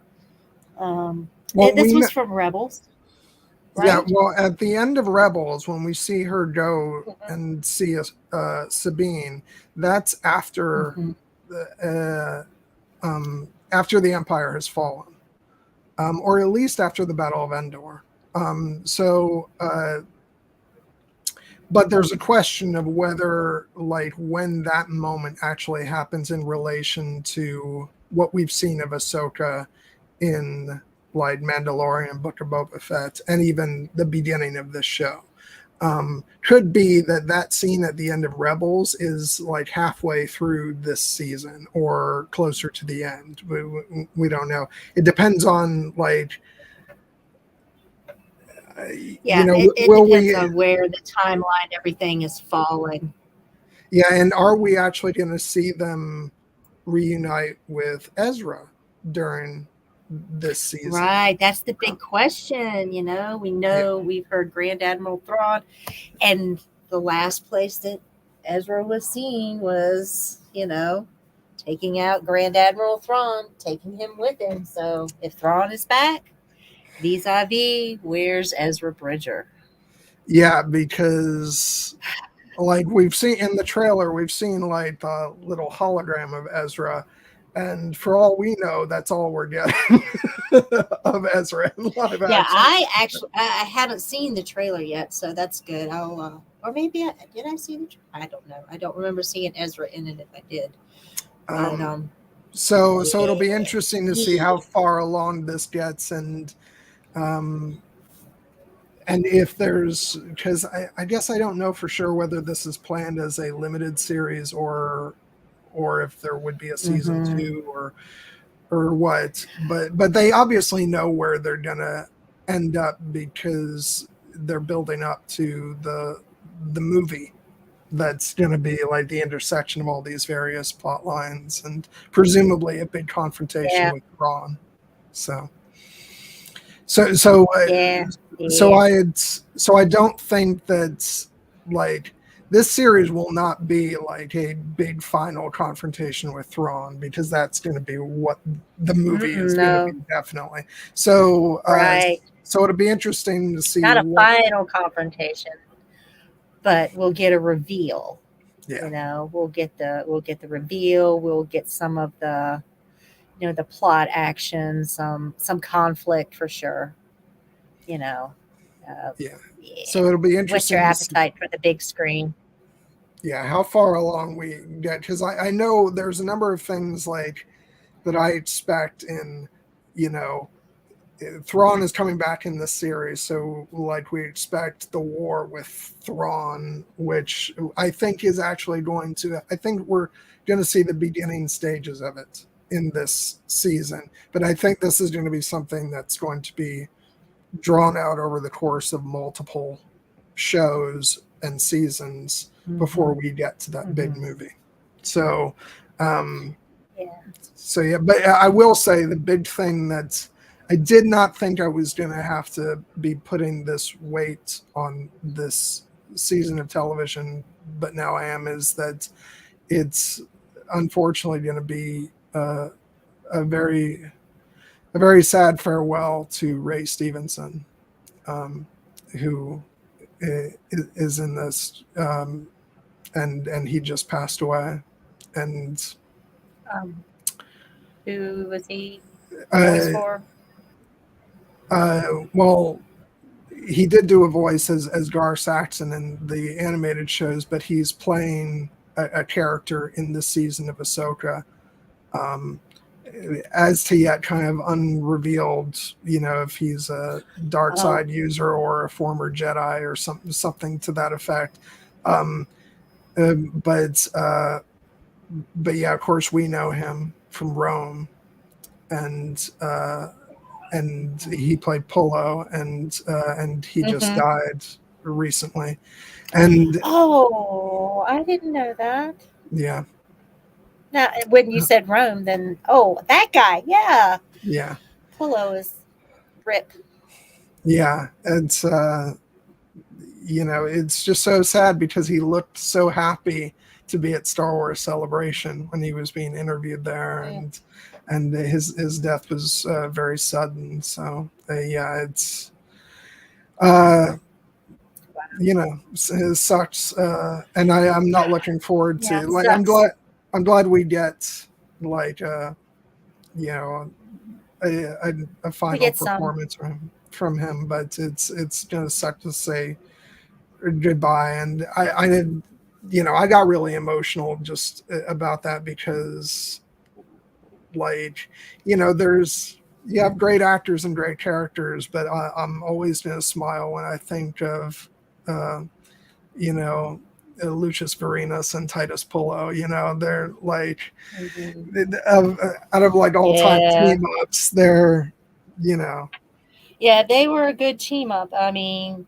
This was from Rebels, right? Yeah, well, at the end of Rebels, when we see her go and see Sabine, that's after after the Empire has fallen, or at least after the Battle of Endor. But there's a question of whether, like, when that moment actually happens in relation to what we've seen of Ahsoka in, like, Mandalorian, Book of Boba Fett, and even the beginning of this show. Could be that scene at the end of Rebels is, like, halfway through this season or closer to the end. We don't know. It depends on, like, it depends on where the timeline, everything is falling. Yeah, and are we actually going to see them reunite with Ezra during this season? Right, that's the big question. We've heard Grand Admiral Thrawn, and the last place that Ezra was seen was, taking out Grand Admiral Thrawn, taking him with him. So if Thrawn is back, vis-a-vis, where's Ezra Bridger? Yeah, because, like, we've seen in the trailer, we've seen, like, the little hologram of Ezra, and for all we know, that's all we're getting of Ezra in live action. I haven't seen the trailer yet, so that's good. I'll or maybe did I see the trailer? I don't know. I don't remember seeing Ezra in it if I did. So it'll be interesting to see how far along this gets, and if there's, because I guess I don't know for sure whether this is planned as a limited series or if there would be a season 2 or what, but they obviously know where they're gonna end up because they're building up to the movie that's going to be like the intersection of all these various plot lines and presumably a big confrontation with Ron. So I don't think that, like, this series will not be like a big final confrontation with Thrawn, because that's going to be what the movie is going to be, definitely. So so it'll be interesting to see. Not a final confrontation, but we'll get a reveal. Yeah. We'll get the reveal. We'll get some of the, the plot action, some conflict for sure. So it'll be interesting. What's your appetite for the big screen? Yeah, how far along we get, because I know there's a number of things, like, that I expect in, Thrawn is coming back in this series, so, like, we expect the war with Thrawn, which I think is actually I think we're going to see the beginning stages of it in this season, but I think this is going to be something that's going to be drawn out over the course of multiple shows and seasons before we get to that big movie. So, but I will say the big thing that's, I did not think I was going to have to be putting this weight on this season of television, but now I am, is that it's unfortunately going to be a very sad farewell to Ray Stevenson, who is in this, and he just passed away. And Who was he voice for? Well, he did do a voice as Gar Saxon in the animated shows, but he's playing a character in this season of Ahsoka. As to yet kind of unrevealed, if he's a dark side user or a former Jedi or something to that effect. But yeah, of course we know him from Rome, and he played Polo, and he just died recently. And I didn't know that. Yeah. Now, when you said Rome, then that guy, yeah, Polo is rip. yeah. It's it's just so sad because he looked so happy to be at Star Wars Celebration when he was being interviewed there, and his death was very sudden. So it's it sucks, and I'm not looking forward to I'm glad we get like a final performance from him, but it's gonna suck to say goodbye. And I got really emotional just about that because you have great actors and great characters, but I'm always gonna smile when I think of Lucius Varinas and Titus Pullo. They're like out of like all time team ups. They're they were a good team up. I mean,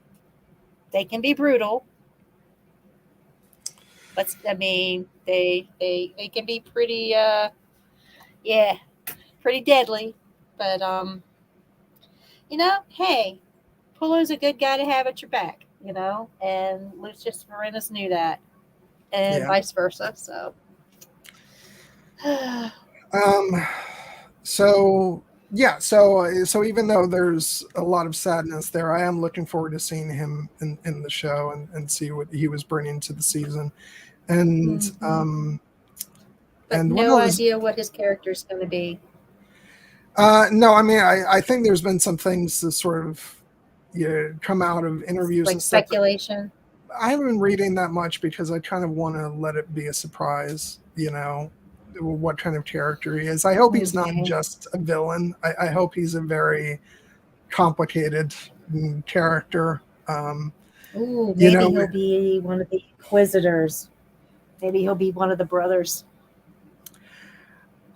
they can be brutal, but I mean they can be pretty pretty deadly. But hey, Pullo's a good guy to have at your back. And Lucius Varinas knew that, and vice versa. So, so even though there's a lot of sadness there, I am looking forward to seeing him in the show and see what he was bringing to the season. And but no idea what his character is going to be. No, I mean, I think there's been some things that sort of come out of interviews like and stuff. Speculation. I haven't been reading that much because I kind of want to let it be a surprise, what kind of character he is. I hope he's not just a villain. I hope he's a very complicated character. Maybe he'll be one of the Inquisitors. Maybe he'll be one of the brothers.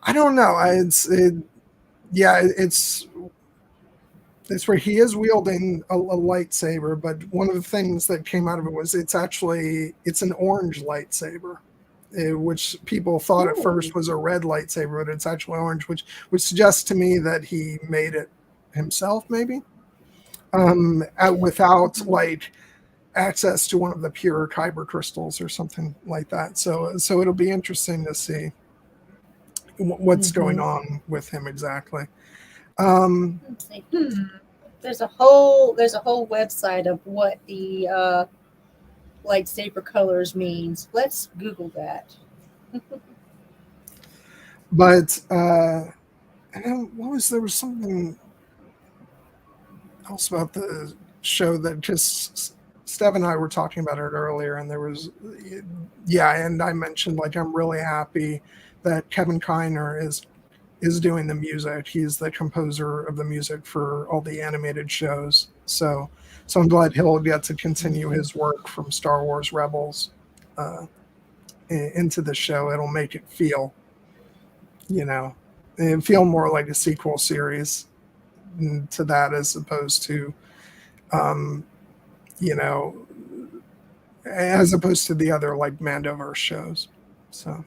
I don't know. It's where he is wielding a lightsaber, but one of the things that came out of it was it's an orange lightsaber, which people thought at first was a red lightsaber, but it's actually orange, which suggests to me that he made it himself, maybe, without like access to one of the pure kyber crystals or something like that. So it'll be interesting to see what's going on with him exactly. Let's see. There's a whole website of what the lightsaber colors means. Let's Google that. But and then there was something else about the show that just Stev and I were talking about it earlier, and there was and I mentioned like I'm really happy that Kevin Kiner is doing the music. He's the composer of the music for all the animated shows. So I'm glad he'll get to continue his work from Star Wars Rebels into the show. It'll make it feel, more like a sequel series to that as opposed to, as opposed to the other like Mandoverse shows. So.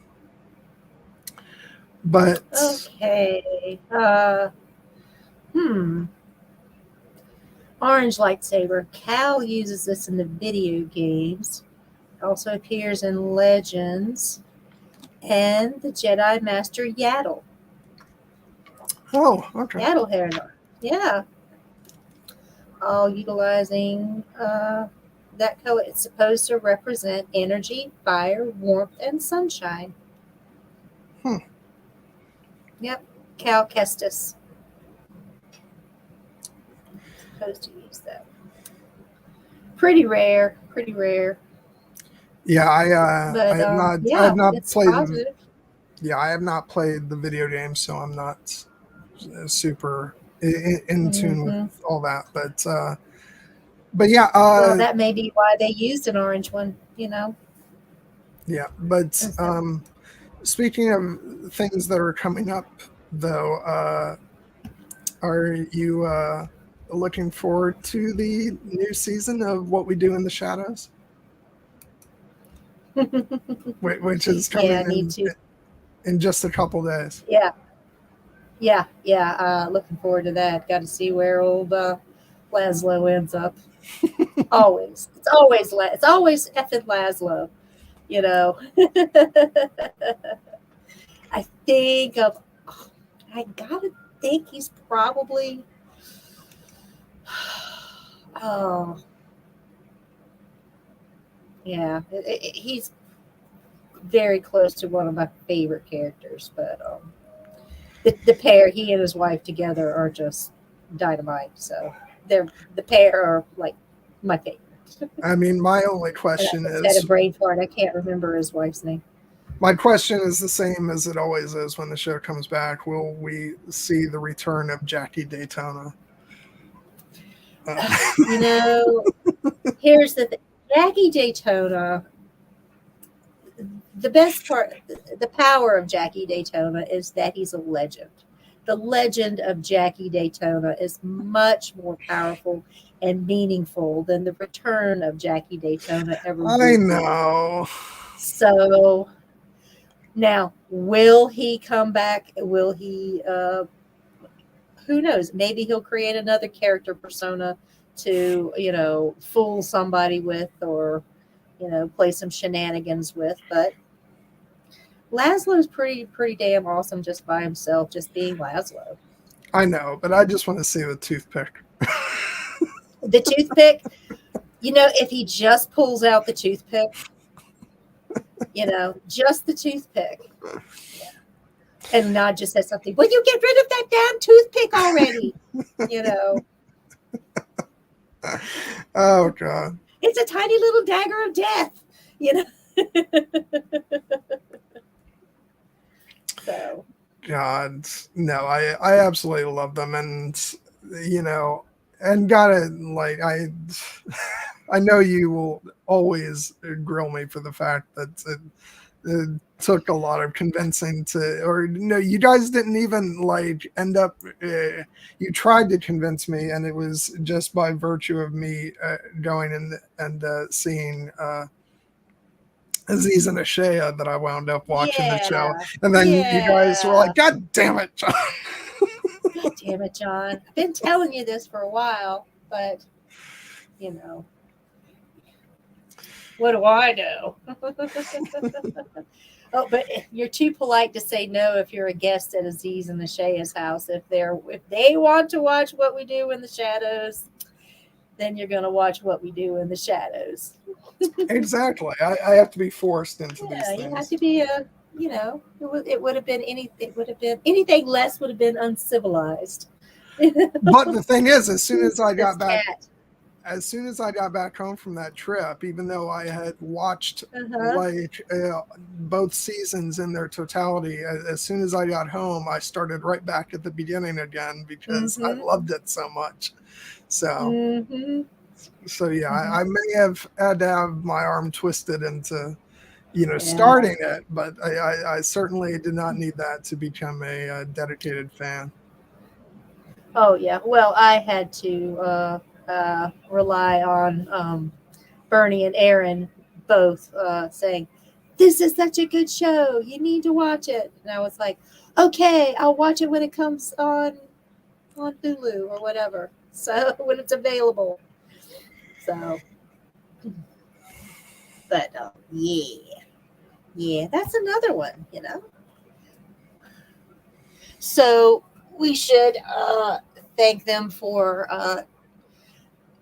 But okay, orange lightsaber. Cal uses this in the video games. Also appears in Legends. and the Jedi Master Yaddle. Oh, okay. Yaddle Hair. Yeah. All utilizing that color. It's supposed to represent energy, fire, warmth, and sunshine. Yep. Cal Kestis. Supposed to use that. Pretty rare. Pretty rare. Yeah, But I have not yeah, I have not it's played positive. yeah, I have not played the video game, so I'm not super in tune with Mm-hmm. all that. But yeah, Well, that may be why they used an orange one, yeah. But instead. speaking of things that are coming up, though, are you looking forward to the new season of What We Do in the Shadows, which is Yeah, coming I need to. in just a couple days? Yeah. Looking forward to that. Got to see where old Laszlo ends up. Always, it's always effing Laszlo. You know. I think of. I gotta think he's probably. Oh, yeah. He's very close to one of my favorite characters, but the pair, he and his wife together, are just dynamite. So the pair are like my favorite. I mean, my only And I question just had a is brain fart. I can't remember his wife's name. my question is the same as it always is when the show comes back. Will we see the return of Jackie Daytona? You know, here's the thing. Jackie Daytona, the best part, the power of Jackie Daytona is that he's a legend. The legend of Jackie Daytona is much more powerful and meaningful than the return of Jackie Daytona ever I would be. know. So now, will he come back? Will he? Who knows? Maybe he'll create another character persona to fool somebody with, or play some shenanigans with. But Laszlo's pretty damn awesome just by himself, just being Laszlo. I know, but I just want to see the toothpick. The toothpick, if he just pulls out the toothpick, just the toothpick. Yeah. And Nod just says something, will you get rid of that damn toothpick already? Oh, God. It's a tiny little dagger of death, So. God, no, I absolutely love them, and and gotta like I know you will always grill me for the fact that it took a lot of convincing or no, you guys didn't even end up. You tried to convince me, and it was just by virtue of me going and seeing. Aziz and Ashea that I wound up watching the show. And then you guys were like, God damn it, John. God damn it, John. I've been telling you this for a while, but, what do I know? Oh, but you're too polite to say no if you're a guest at Aziz and Ashea's house. If they want to watch What We Do in the Shadows, then you're going to watch What We Do in the Shadows. Exactly. I have to be forced into these things. You have to be it would have been anything less would have been uncivilized. But the thing is, as soon as I This got back cat. home from that trip, even though I had watched both seasons in their totality, as soon as I got home, I started right back at the beginning again because I loved it so much. So, so yeah, I may have had to have my arm twisted into, starting it, but I certainly did not need that to become a dedicated fan. Oh yeah, well, I had to rely on Bernie and Aaron both saying, "This is such a good show. You need to watch it." And I was like, "Okay, I'll watch it when it comes on Hulu or whatever. So when it's available." So, but Yeah, that's another one, So we should thank them for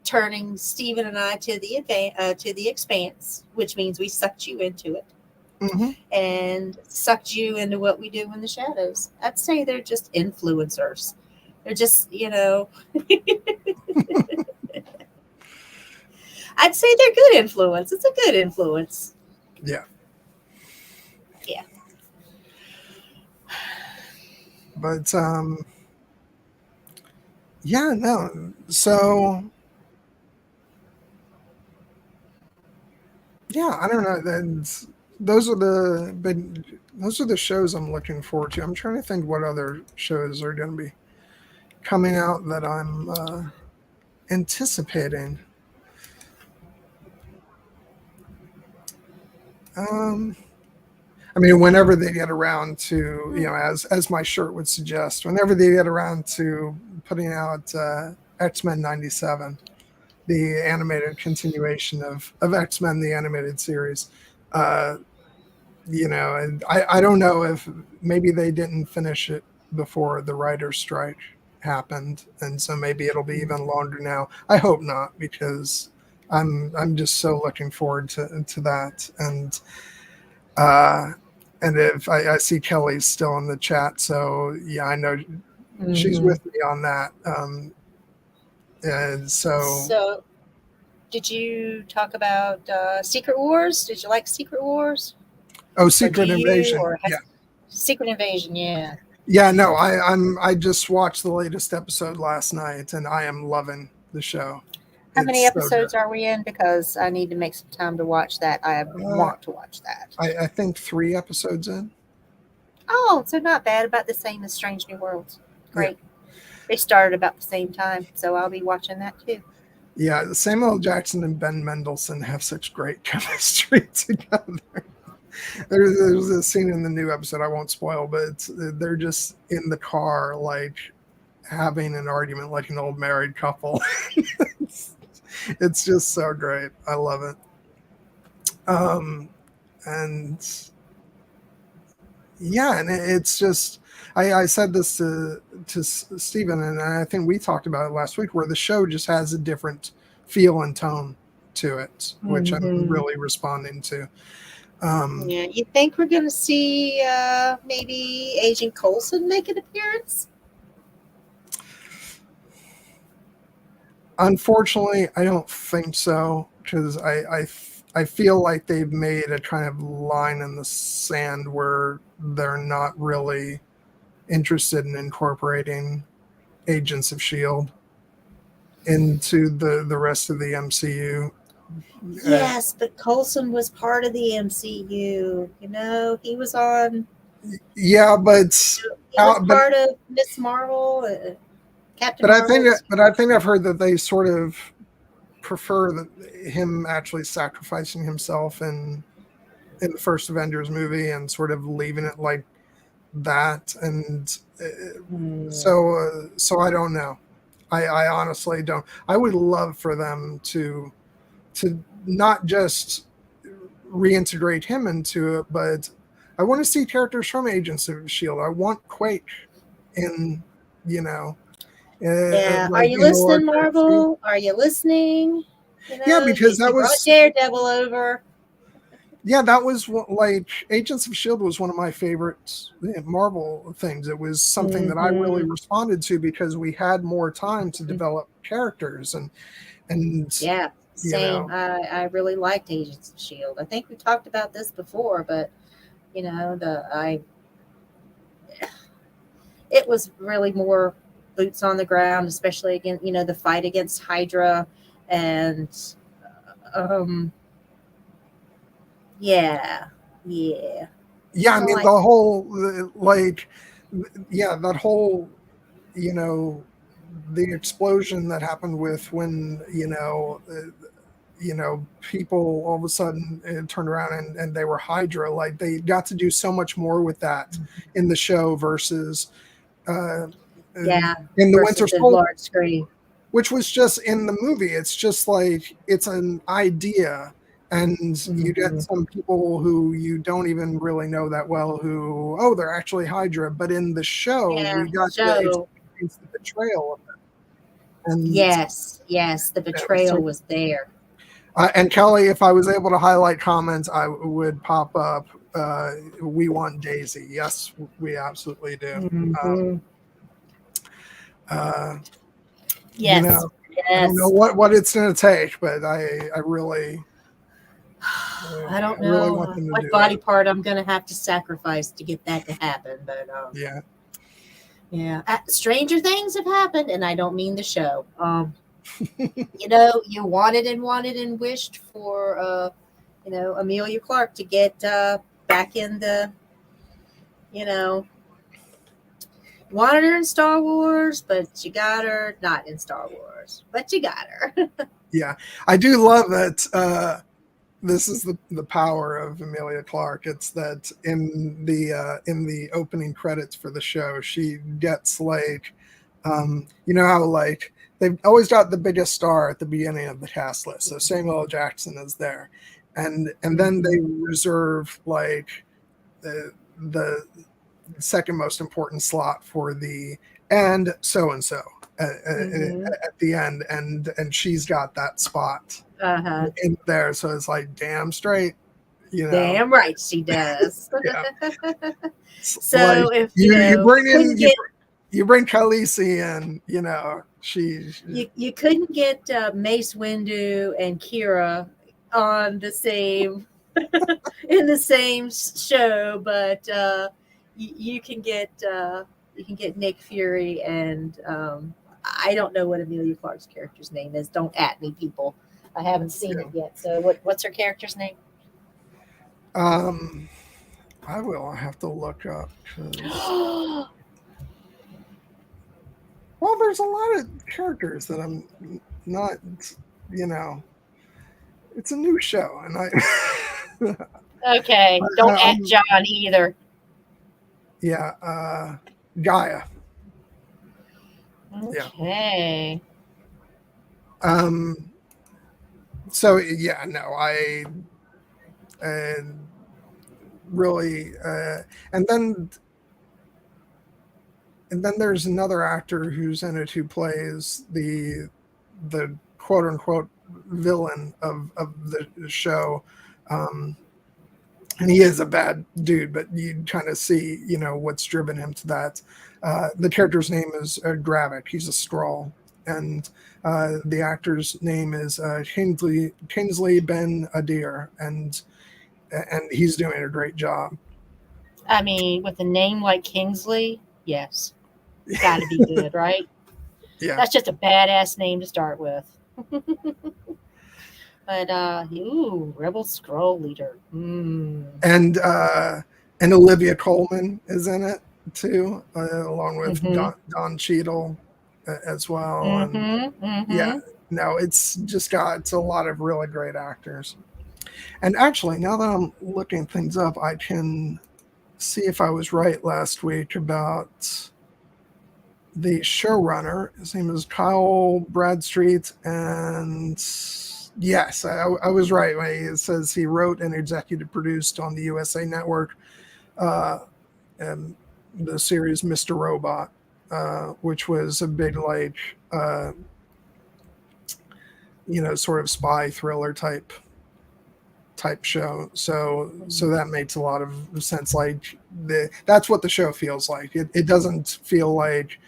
turning Stephen and I to the expanse, which means we sucked you into it Mm-hmm. and sucked you into what we do in the shadows. I'd say they're just influencers. They're just, I'd say they're good influence. It's a good influence. Yeah. Yeah. But yeah, no. So yeah, I don't know. Those are the shows I'm looking forward to. I'm trying to think what other shows are going to be coming out that I'm anticipating. I mean, whenever they get around to, as my shirt would suggest, whenever they get around to putting out X-Men '97, the animated continuation of X-Men, the animated series. And I don't know if maybe they didn't finish it before the writer's strike happened, and so maybe it'll be even longer now. I hope not, because I'm just so looking forward to that. And if I see Kelly's still in the chat, so yeah, I know she's with me on that. And So, did you talk about Secret Wars? Did you like Secret Wars? Oh, Secret Invasion. Yeah. Secret Invasion, yeah. Yeah, no, I just watched the latest episode last night, and I am loving the show. How many episodes are we in? Because I need to make some time to watch that. I want to watch that. I think 3 episodes in. Oh, so not bad. About the same as Strange New Worlds. Great. Yeah. They started about the same time, so I'll be watching that too. Yeah, Samuel Jackson and Ben Mendelsohn have such great chemistry together. There's a scene in the new episode, I won't spoil, but they're just in the car, like having an argument like an old married couple. It's just so great. I love it. And yeah, and it's just, I said this to Stephen, and I think we talked about it last week, where the show just has a different feel and tone to it, which I'm really responding to. Yeah, you think we're going to see maybe Agent Coulson make an appearance? Unfortunately, I don't think so, because I feel like they've made a kind of line in the sand where they're not really interested in incorporating Agents of S.H.I.E.L.D. into the rest of the MCU. Yes, but Coulson was part of the MCU. He was on. Yeah, but he was part of Miss Marvel, Captain Marvel. I think I've heard that they sort of prefer him actually sacrificing himself in the first Avengers movie and sort of leaving it like that. And so I don't know. I honestly don't. I would love for them to not just reintegrate him into it, but I want to see characters from Agents of S.H.I.E.L.D. I want Quake in, yeah. Are you listening, Marvel? Are you listening? Yeah, because that was brought Daredevil over. Yeah, that was like Agents of S.H.I.E.L.D. was one of my favorite Marvel things. It was something that I really responded to because we had more time to develop characters and yeah, same. I really liked Agents of S.H.I.E.L.D. I think we talked about this before, but it was really more boots on the ground, especially again, the fight against Hydra and yeah. I mean, the whole that whole the explosion that happened with when people all of a sudden turned around and they were Hydra. Like, they got to do so much more with that in the show versus in the Winter Soldier, large screen, which was just in the movie. It's just like it's an idea, And you get some people who you don't even really know that well who, oh, they're actually Hydra. But in the show, Yeah, we got to so experience the betrayal of them. And, yes, the betrayal was there. And Kelly, if I was able to highlight comments, I would pop up. We want Daisy. Yes, we absolutely do. Yes, You know, yes. I don't know what it's going to take, but I really, I don't I really know want them to what do body that. part I'm going to have to sacrifice to get that to happen. But yeah. Stranger things have happened, and I don't mean the show. You know, you wanted and wished for, you know, Amelia Clark to get back in the, you know, wanted her in Star Wars, but you got her not in Star Wars, but you got her. Yeah, I do love that. This is the power of Amelia Clark. It's that in the opening credits for the show, she gets like, you know how like they've always got the biggest star at the beginning of the cast list. So Samuel L. Jackson is there, and then they reserve like the second most important slot for the and so at the end, and she's got that spot in there. So it's like damn straight, you know. Damn right she does. Yeah. So like, if you bring in get, you bring Khaleesi in, you know, you couldn't get Mace Windu and Kira on the same in the same show, but you can get Nick Fury and I don't know what Amelia Clark's character's name is. Don't at me, people. I haven't seen it yet. So what's her character's name? I will have to look up. Well, there's a lot of characters that I'm not, you know. It's a new show, and I. Okay, don't at John either. Yeah, Gaia. Okay. Yeah. So yeah, no, I really, and then there's another actor who's in it who plays the quote unquote villain of the show. And he is a bad dude, but you kind of see, you know, what's driven him to that. The character's name is Gravik. He's a Skrull, and the actor's name is Kingsley Ben Adir, and he's doing a great job. I mean, with a name like Kingsley, yes, got to be good, right? Yeah, that's just a badass name to start with. But Rebel Skrull leader. And Olivia Colman is in it too, along with Don Cheadle as well. And yeah, no, it's a lot of really great actors. And actually, now that I'm looking things up, I can see if I was right last week about the showrunner. His name is Kyle Bradstreet, and yes, I was right when it says he wrote and executive produced on the USA Network and the series Mr. Robot, which was a big, like, you know, sort of spy thriller type show. So that makes a lot of sense. Like that's what the show feels like. It doesn't feel like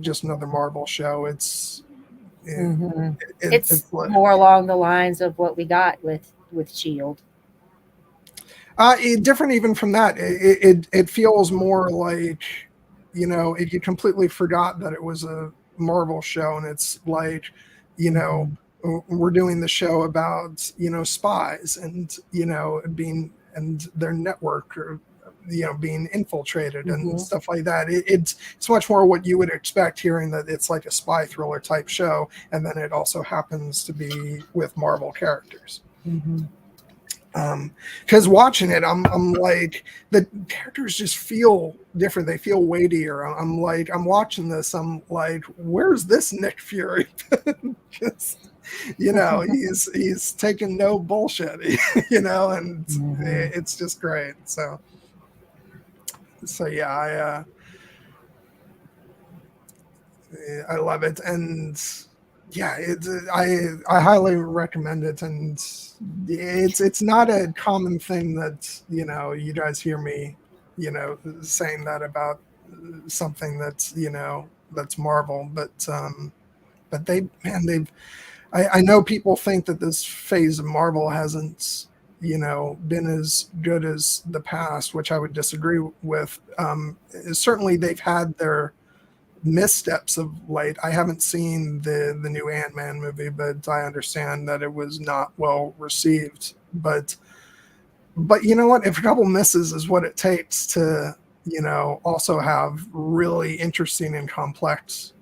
just another Marvel show. It's it's like, more along the lines of what we got with Shield. Different even from that. It feels more like, you know, if you completely forgot that it was a Marvel show, and it's like, you know, we're doing the show about, you know, spies and, you know, being and their network, or, you know, being infiltrated and stuff like that. It's much more what you would expect, hearing that it's like a spy thriller type show, and then it also happens to be with Marvel characters. Because watching it, I'm like, the characters just feel different. They feel weightier. I'm watching this. I'm like, where's this Nick Fury? he's taking no bullshit, and Mhm. it's just great. So yeah, I love it, and yeah, I highly recommend it, and it's not a common thing that you guys hear me saying that about something that's that's Marvel, but they've I know people think that this phase of Marvel hasn't been as good as the past, which I would disagree with. Certainly they've had their missteps of late. I haven't seen the new Ant-Man movie, but I understand that it was not well received. But you know what? If a couple misses is what it takes to also have really interesting and complex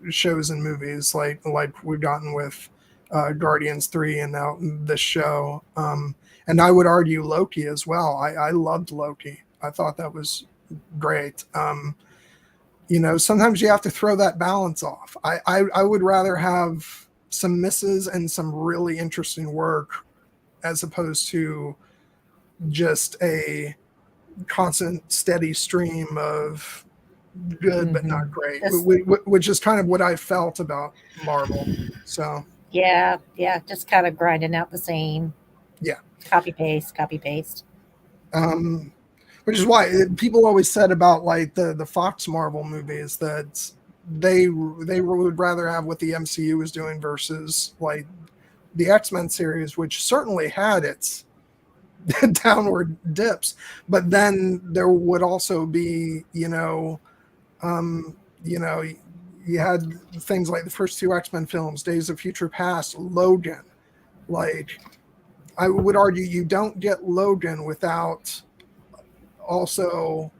shows and movies like we've gotten with Guardians 3 and now this show. And I would argue Loki as well. I loved Loki. I thought that was great. Sometimes you have to throw that balance off. I would rather have some misses and some really interesting work as opposed to just a constant steady stream of good but not great, which is kind of what I felt about Marvel. So Yeah, just kind of grinding out the same. yeah, Copy paste. which is why people always said about like the Fox Marvel movies that they would rather have what the MCU was doing versus like the X-Men series, which certainly had its downward dips, but then there would also be um, you had things like the first two X-Men films, Days of Future Past, Logan. Like, I would argue you don't get Logan without also,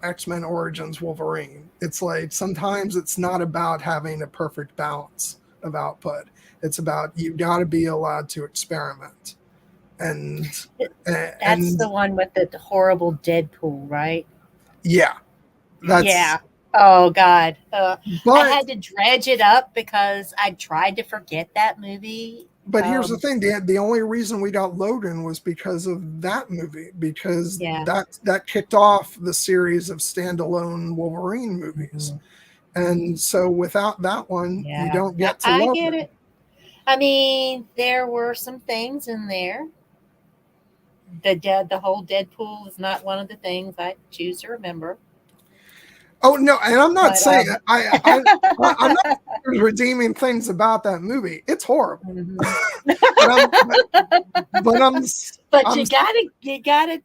X-Men Origins Wolverine. It's like sometimes it's not about having a perfect balance of output. It's about you got to be allowed to experiment. And That's the one with the horrible Deadpool, right? yeah, that's Yeah. Oh God. I but had to dredge it up because I tried to forget that movie. But here's the thing: the only reason we got Logan was because of that movie, because Yeah. that kicked off the series of standalone Wolverine movies, and so without that one, you Yeah. don't get to I get Logan. it. I mean, there were some things in there. The whole Deadpool is not one of the things I choose to remember. Oh no, and I'm not But saying I'm not redeeming things about that movie. It's horrible, mhm. but I'm But I'm you gotta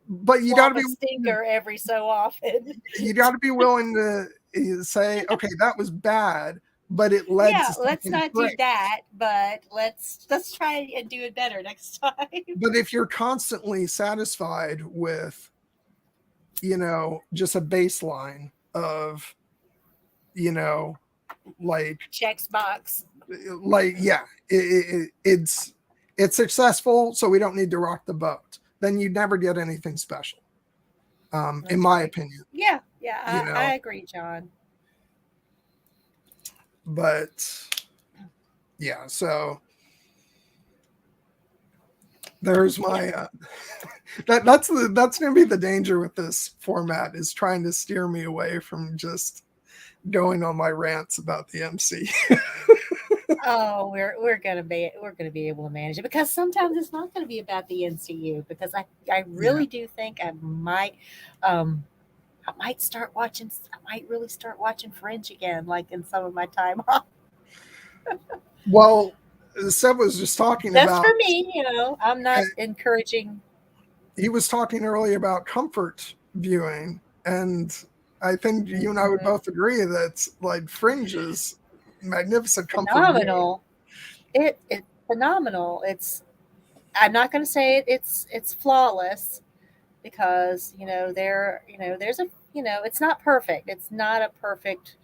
but you got to flop be a stinker every so often. you got to be willing to say, okay, that was bad, but it led Yeah, to let's something not do great. that, but let's try and do it better next time. But if you're constantly satisfied with, just a baseline of, you know, like, Checks box. yeah, it's successful, so we don't need to rock the boat. Then you never get anything special, in That's my right. opinion. Yeah, I You know, agree, John. but yeah, so there's my that's gonna be the danger with this format, is trying to steer me away from just going on my rants about the MC. Oh, we're gonna be able to manage it because sometimes it's not gonna be about the NCU because I Yeah. really do think um I might start watching. I might really start watching Fringe again, like in some of my time off. Well, Seb was just talking Just for about me, I'm uh, not encouraging. he was talking earlier about comfort viewing, and I think you and I would Mhm. both agree that like Fringe is magnificent comfort viewing. Phenomenal. It's phenomenal. I'm not going to say it's flawless because there's a it's not perfect. It's not a perfect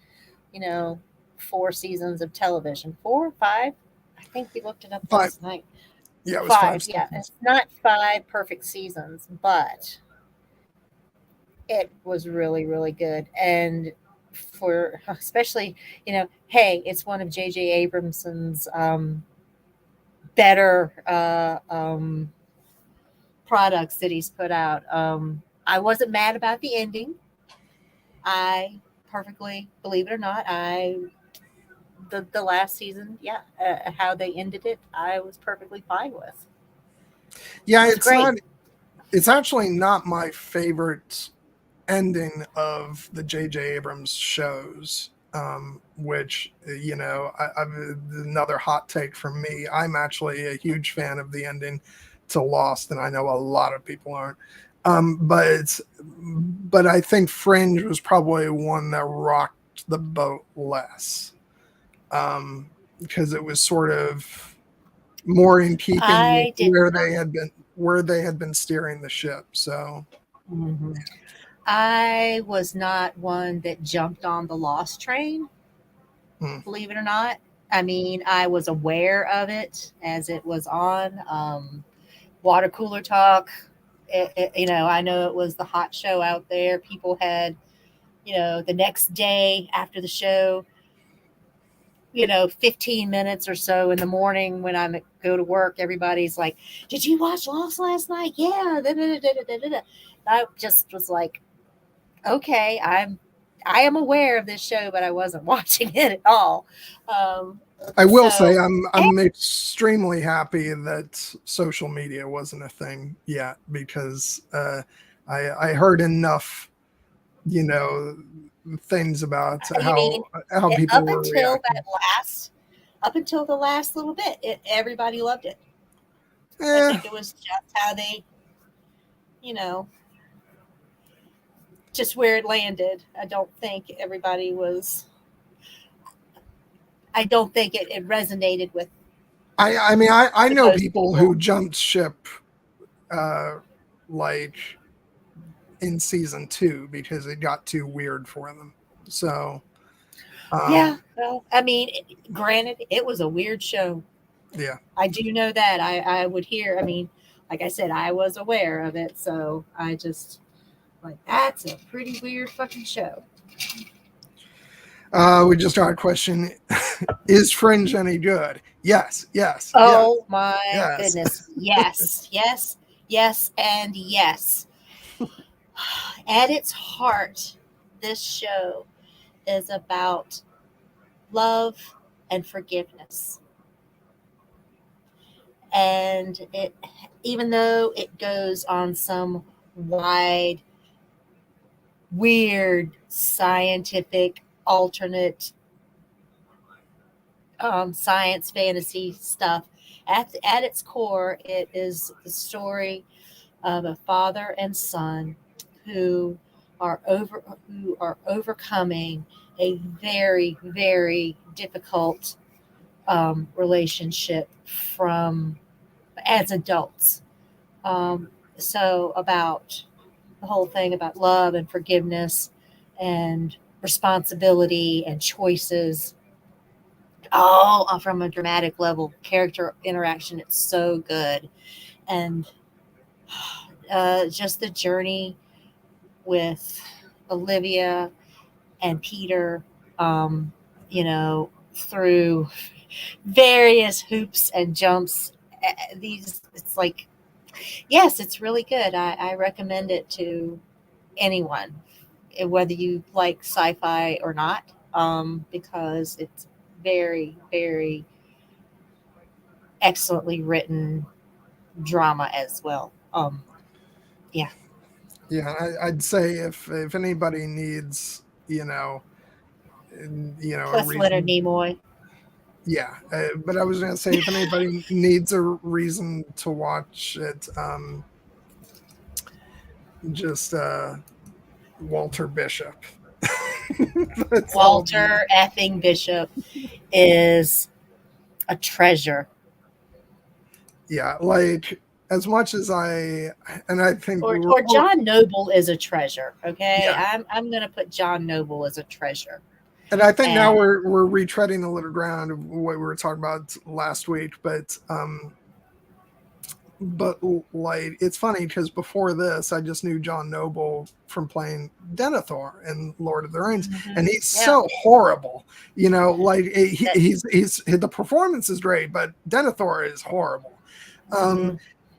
you know 4 seasons of television. 4 or 5. I think we looked it up Five, last night. yeah, it was 5. five Yeah, seasons. it's not 5 perfect seasons, but it was really really good. And for especially, hey, it's one of J.J. Abramson's better products that he's put out. I wasn't mad about the ending. I perfectly, believe it or not, the last season, how they ended it, I was perfectly fine with. Yeah, It's great. It's actually not my favorite ending of the J.J. Abrams shows, which, another hot take from me. I'm actually a huge fan of the ending to Lost, and I know a lot of people aren't. But I think Fringe was probably one that rocked the boat less, because it was sort of more in keeping with where they had been steering the ship. So I was not one that jumped on the Lost train, believe it or not. I mean, I was aware of it as it was on. Water cooler talk. I know it was the hot show out there. People had, the next day after the show, 15 minutes or so in the morning when I go to work, everybody's like, "Did you watch Lost last night?" Yeah. I just was like, okay, I am aware of this show, but I wasn't watching it at all. I will say I'm extremely happy that social media wasn't a thing yet, because I heard enough, things about how people were reacting. Up until the last little bit, everybody loved it. I think it was just how they, just where it landed. I don't think everybody was. I don't think it resonated with. I mean, I know people who jumped ship, like in season 2 because it got too weird for them. So, yeah. Well, I mean, granted, it was a weird show. Yeah, I do know that. I would hear. I mean, like I said, I was aware of it, so I just like that's a pretty weird fucking show. We just got a question. Is Fringe any good? Yes. Oh my goodness. Yes, and yes. At its heart, this show is about love and forgiveness. And it, even though it goes on some wide, weird, scientific, alternate science fantasy stuff, at its core, it is the story of a father and son who are overcoming a very, very difficult relationship from as adults. So about the whole thing about love and forgiveness and responsibility and choices, all from a dramatic level, character interaction. It's so good. And just the journey with Olivia and Peter, through various hoops and jumps. It's like, yes, it's really good. I recommend it to anyone, whether you like sci-fi or not, because it's very, very excellently written drama as well. Yeah. I'd say if anybody needs, Plus Leonard Nimoy. Yeah, but I was going to say, if anybody needs a reason to watch it, just Walter Bishop. Walter effing Bishop is a treasure. Yeah, like as much as I think or John Noble is a treasure. Okay, yeah. I'm going to put John Noble as a treasure. And I think now we're retreading a little ground of what we were talking about last week, but but like it's funny because before this I just knew John Noble from playing Denethor in Lord of the Rings, and he's so horrible, like he's the performance is great, but Denethor is horrible.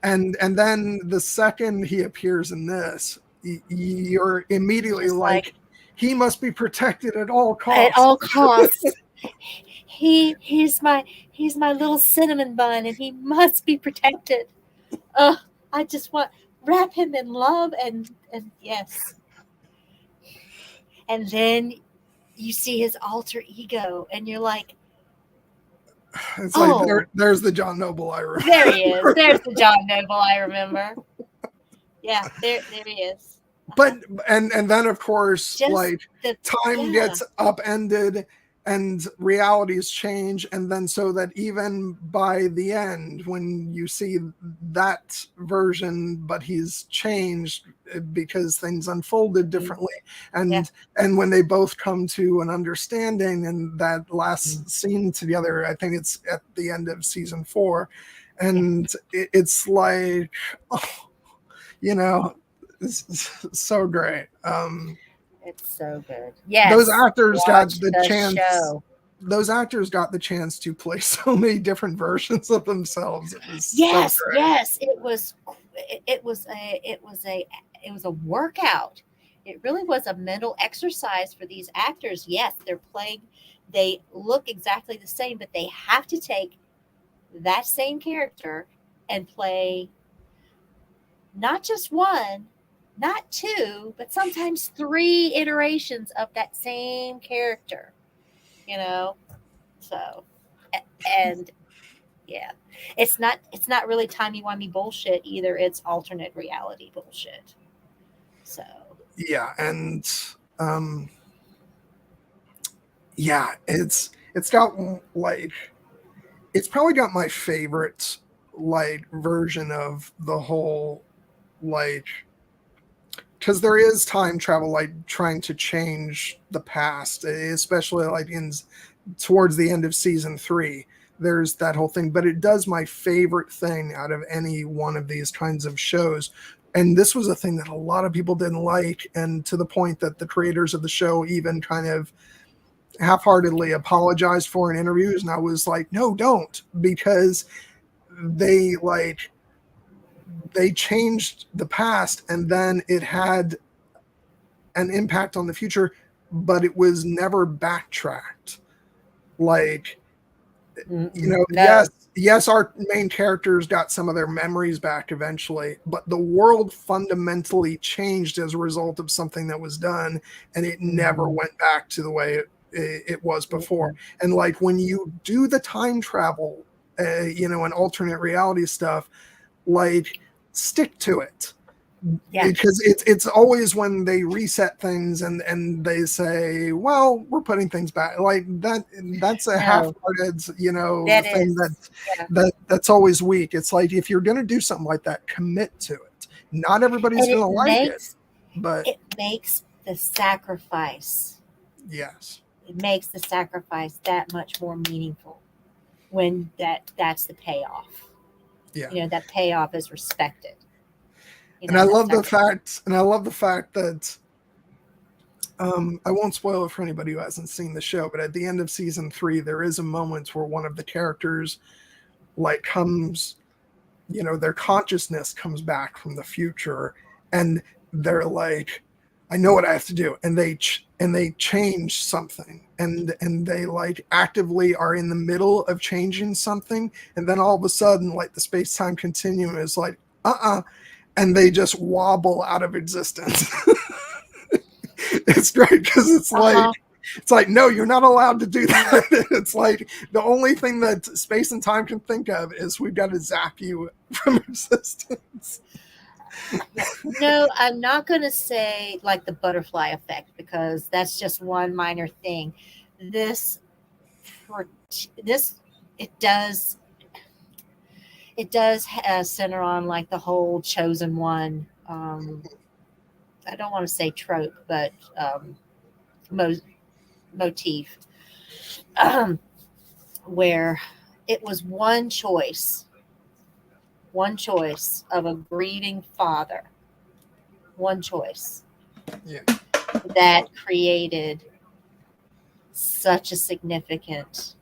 And then the second he appears in this, you're immediately like he must be protected at all costs. At all costs. He's my little cinnamon bun, and he must be protected. I just want wrap him in love and yes. And then you see his alter ego, and you're like, it's like there's the John Noble I remember. There he is. There's the John Noble I remember. Yeah, there he is. But and then of course, Just like time gets upended and realities change, and then so that even by the end, when you see that version, but he's changed because things unfolded differently, and when they both come to an understanding, and that last scene together, I think it's at the end of season 4, and it's like, it's so great. It's so good. Yes. Those actors got the chance. Show. Those actors got the chance to play so many different versions of themselves. It was yes, so great. yes. It was a workout. It really was a mental exercise for these actors. Yes, they look exactly the same, but they have to take that same character and play not just one, not 2, but sometimes 3 iterations of that same character, so, and yeah, it's not really timey-wimey bullshit either. It's alternate reality bullshit. So yeah. And it's got like, it's probably got my favorite like version of the whole, like, because there is time travel, like trying to change the past, especially like towards the end of season 3. There's that whole thing, but it does my favorite thing out of any one of these kinds of shows. And this was a thing that a lot of people didn't like, and to the point that the creators of the show even kind of half-heartedly apologized for in interviews. And I was like, no, don't, because they changed the past, and then it had an impact on the future, but it was never backtracked. Like, no. yes, our main characters got some of their memories back eventually, but the world fundamentally changed as a result of something that was done, and it never went back to the way it was before. And like when you do the time travel, and alternate reality stuff, like, stick to it. Yeah. Because it's always when they reset things and they say, well, we're putting things back, like that's a half-hearted thing that's always weak. It's like, if you're going to do something like that, commit to it. Not everybody's going to like it, but it makes the sacrifice. Yes, it makes the sacrifice that much more meaningful when that's the payoff. Yeah, that payoff is respected. And I love the fact that I won't spoil it for anybody who hasn't seen the show, but at the end of season 3, there is a moment where one of the characters comes, their consciousness comes back from the future, and they're like, I know what I have to do. And they change something, and they actively are in the middle of changing something. And then all of a sudden, the space-time continuum is like, and they just wobble out of existence. It's great because it's like, no, you're not allowed to do that. It's like the only thing that space and time can think of is we've got to zap you from existence. No, I'm not going to say the butterfly effect, because that's just one minor thing. It does center on the whole chosen one. I don't want to say trope, but motif, Mm-hmm. where it was one choice one choice of a grieving father, one choice Yeah. that created such a significant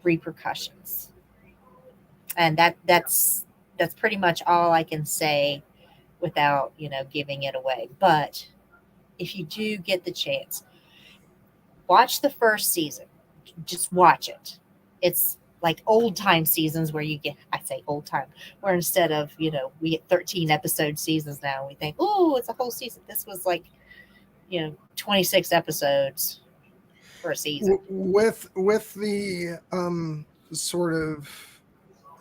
repercussions. And that's pretty much all I can say without, giving it away. But if you do get the chance, watch the first season. Just watch it. It's like old time seasons where I say old time, where instead of, we get 13 episode seasons now, we think, oh, it's a whole season. This was like, 26 episodes for a season. With the sort of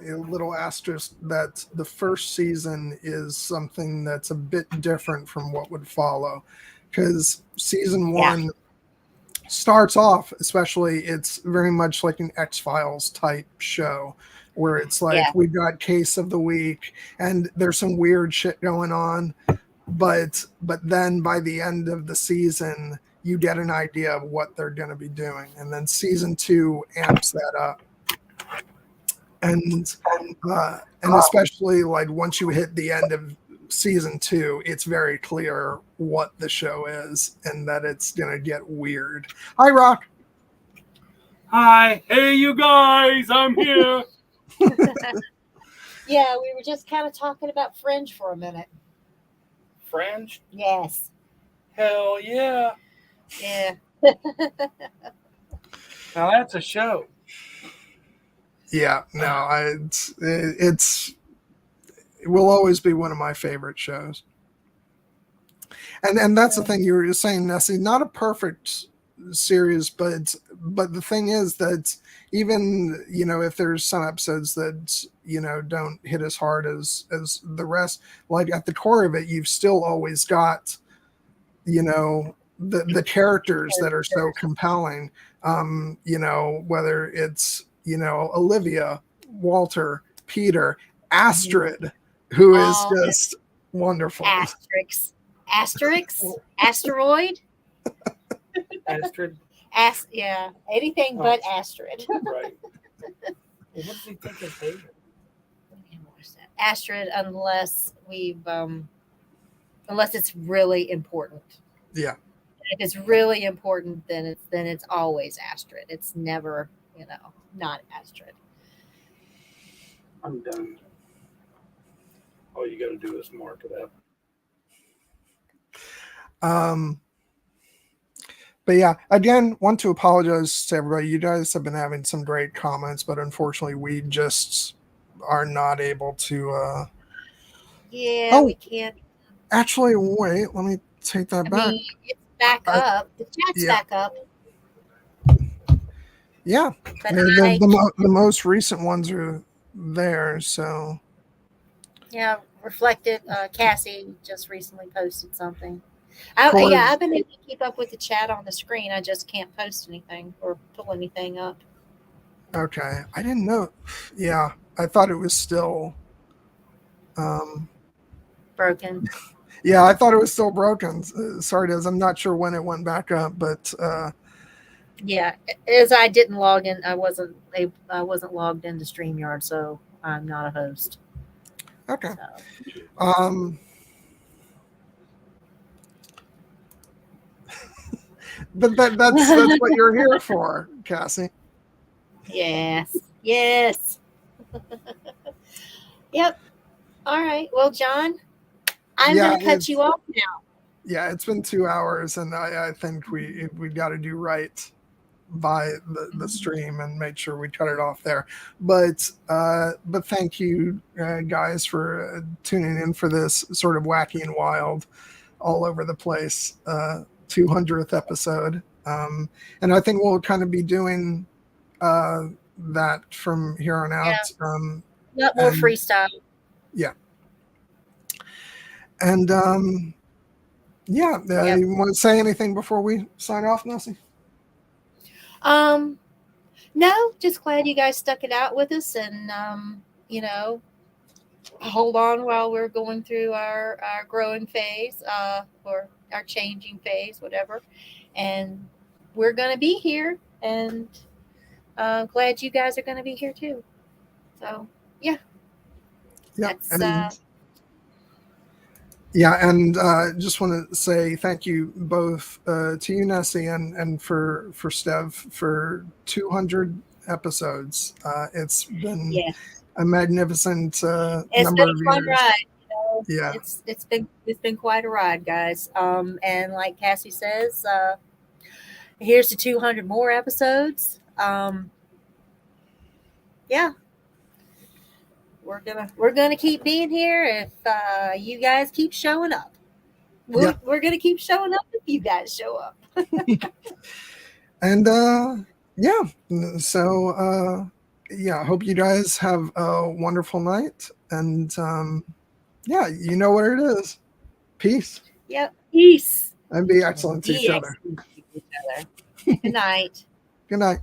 a little asterisk that the first season is something that's a bit different from what would follow, because season one starts off, especially, it's very much like an X-Files type show where it's like we've got case of the week and there's some weird shit going on, but then by the end of the season you get an idea of what they're going to be doing, and then season 2 amps that up. And especially like once you hit the end of season 2, it's very clear what the show is and that it's gonna get weird. Hi, Rock. Hi. Hey, you guys. I'm here. Yeah, we were just kind of talking about Fringe for a minute. Fringe? Yes. Hell yeah. Yeah. Now that's a show. Yeah, no, it will always be one of my favorite shows. And that's the thing you were just saying, Nessie. Not a perfect series, but the thing is that even if there's some episodes that don't hit as hard as the rest, like at the core of it, you've still always got the characters that are so compelling. Whether it's Olivia, Walter, Peter, Astrid, who is just wonderful. Asterix, asteroid, Astrid. Anything but Astrid. Right. Well, what does he think is favorite? Astrid, unless it's really important. Yeah. If it's really important, then it's always Astrid. It's never, not Astrid. I'm done. All you got to do is mark it up. But yeah, again, want to apologize to everybody. You guys have been having some great comments, but unfortunately we just are not able to we can't. Actually, wait, let me take that back. It's back up. The chat's back up. Yeah. But the most recent ones are there, so. Yeah, Reflected. Cassie just recently posted something. I've been able to keep up with the chat on the screen. I just can't post anything or pull anything up. Okay. I didn't know. Yeah. I thought it was still broken. Yeah, I thought it was still broken. Sorry, Des. I'm not sure when it went back up, but yeah, as I didn't log in, I wasn't logged into StreamYard, so I'm not a host. Okay. So. But that's what you're here for, Cassie. Yes. Yep. All right. Well, John, I'm going to cut you off now. Yeah, it's been 2 hours, and I think we got to do right by the stream and make sure we cut it off there. But thank you guys for tuning in for this sort of wacky and wild, all over the place 200th episode. And I think we'll kind of be doing that from here on out. Not more freestyle. Yeah. And you want to say anything before we sign off, Nessie? No, just glad you guys stuck it out with us, and hold on while we're going through our growing phase, or our changing phase, whatever. And we're going to be here, and glad you guys are going to be here too. So, yeah. Yeah, That's and just want to say thank you both to you, Nessie, and for Stev for 200 episodes. It's been yeah. a magnificent It's number been of a fun years. ride. You know? Yeah. It's been quite a ride, guys. And like Cassie says, here's to 200 more episodes. Yeah, we're gonna keep being here if you guys keep showing up. We're gonna keep showing up if you guys show up. And yeah, so yeah, I hope you guys have a wonderful night. And yeah, you know what it is. Peace. Yep. Peace. And be excellent to Be each other. excellent to each other. Good night. Good night.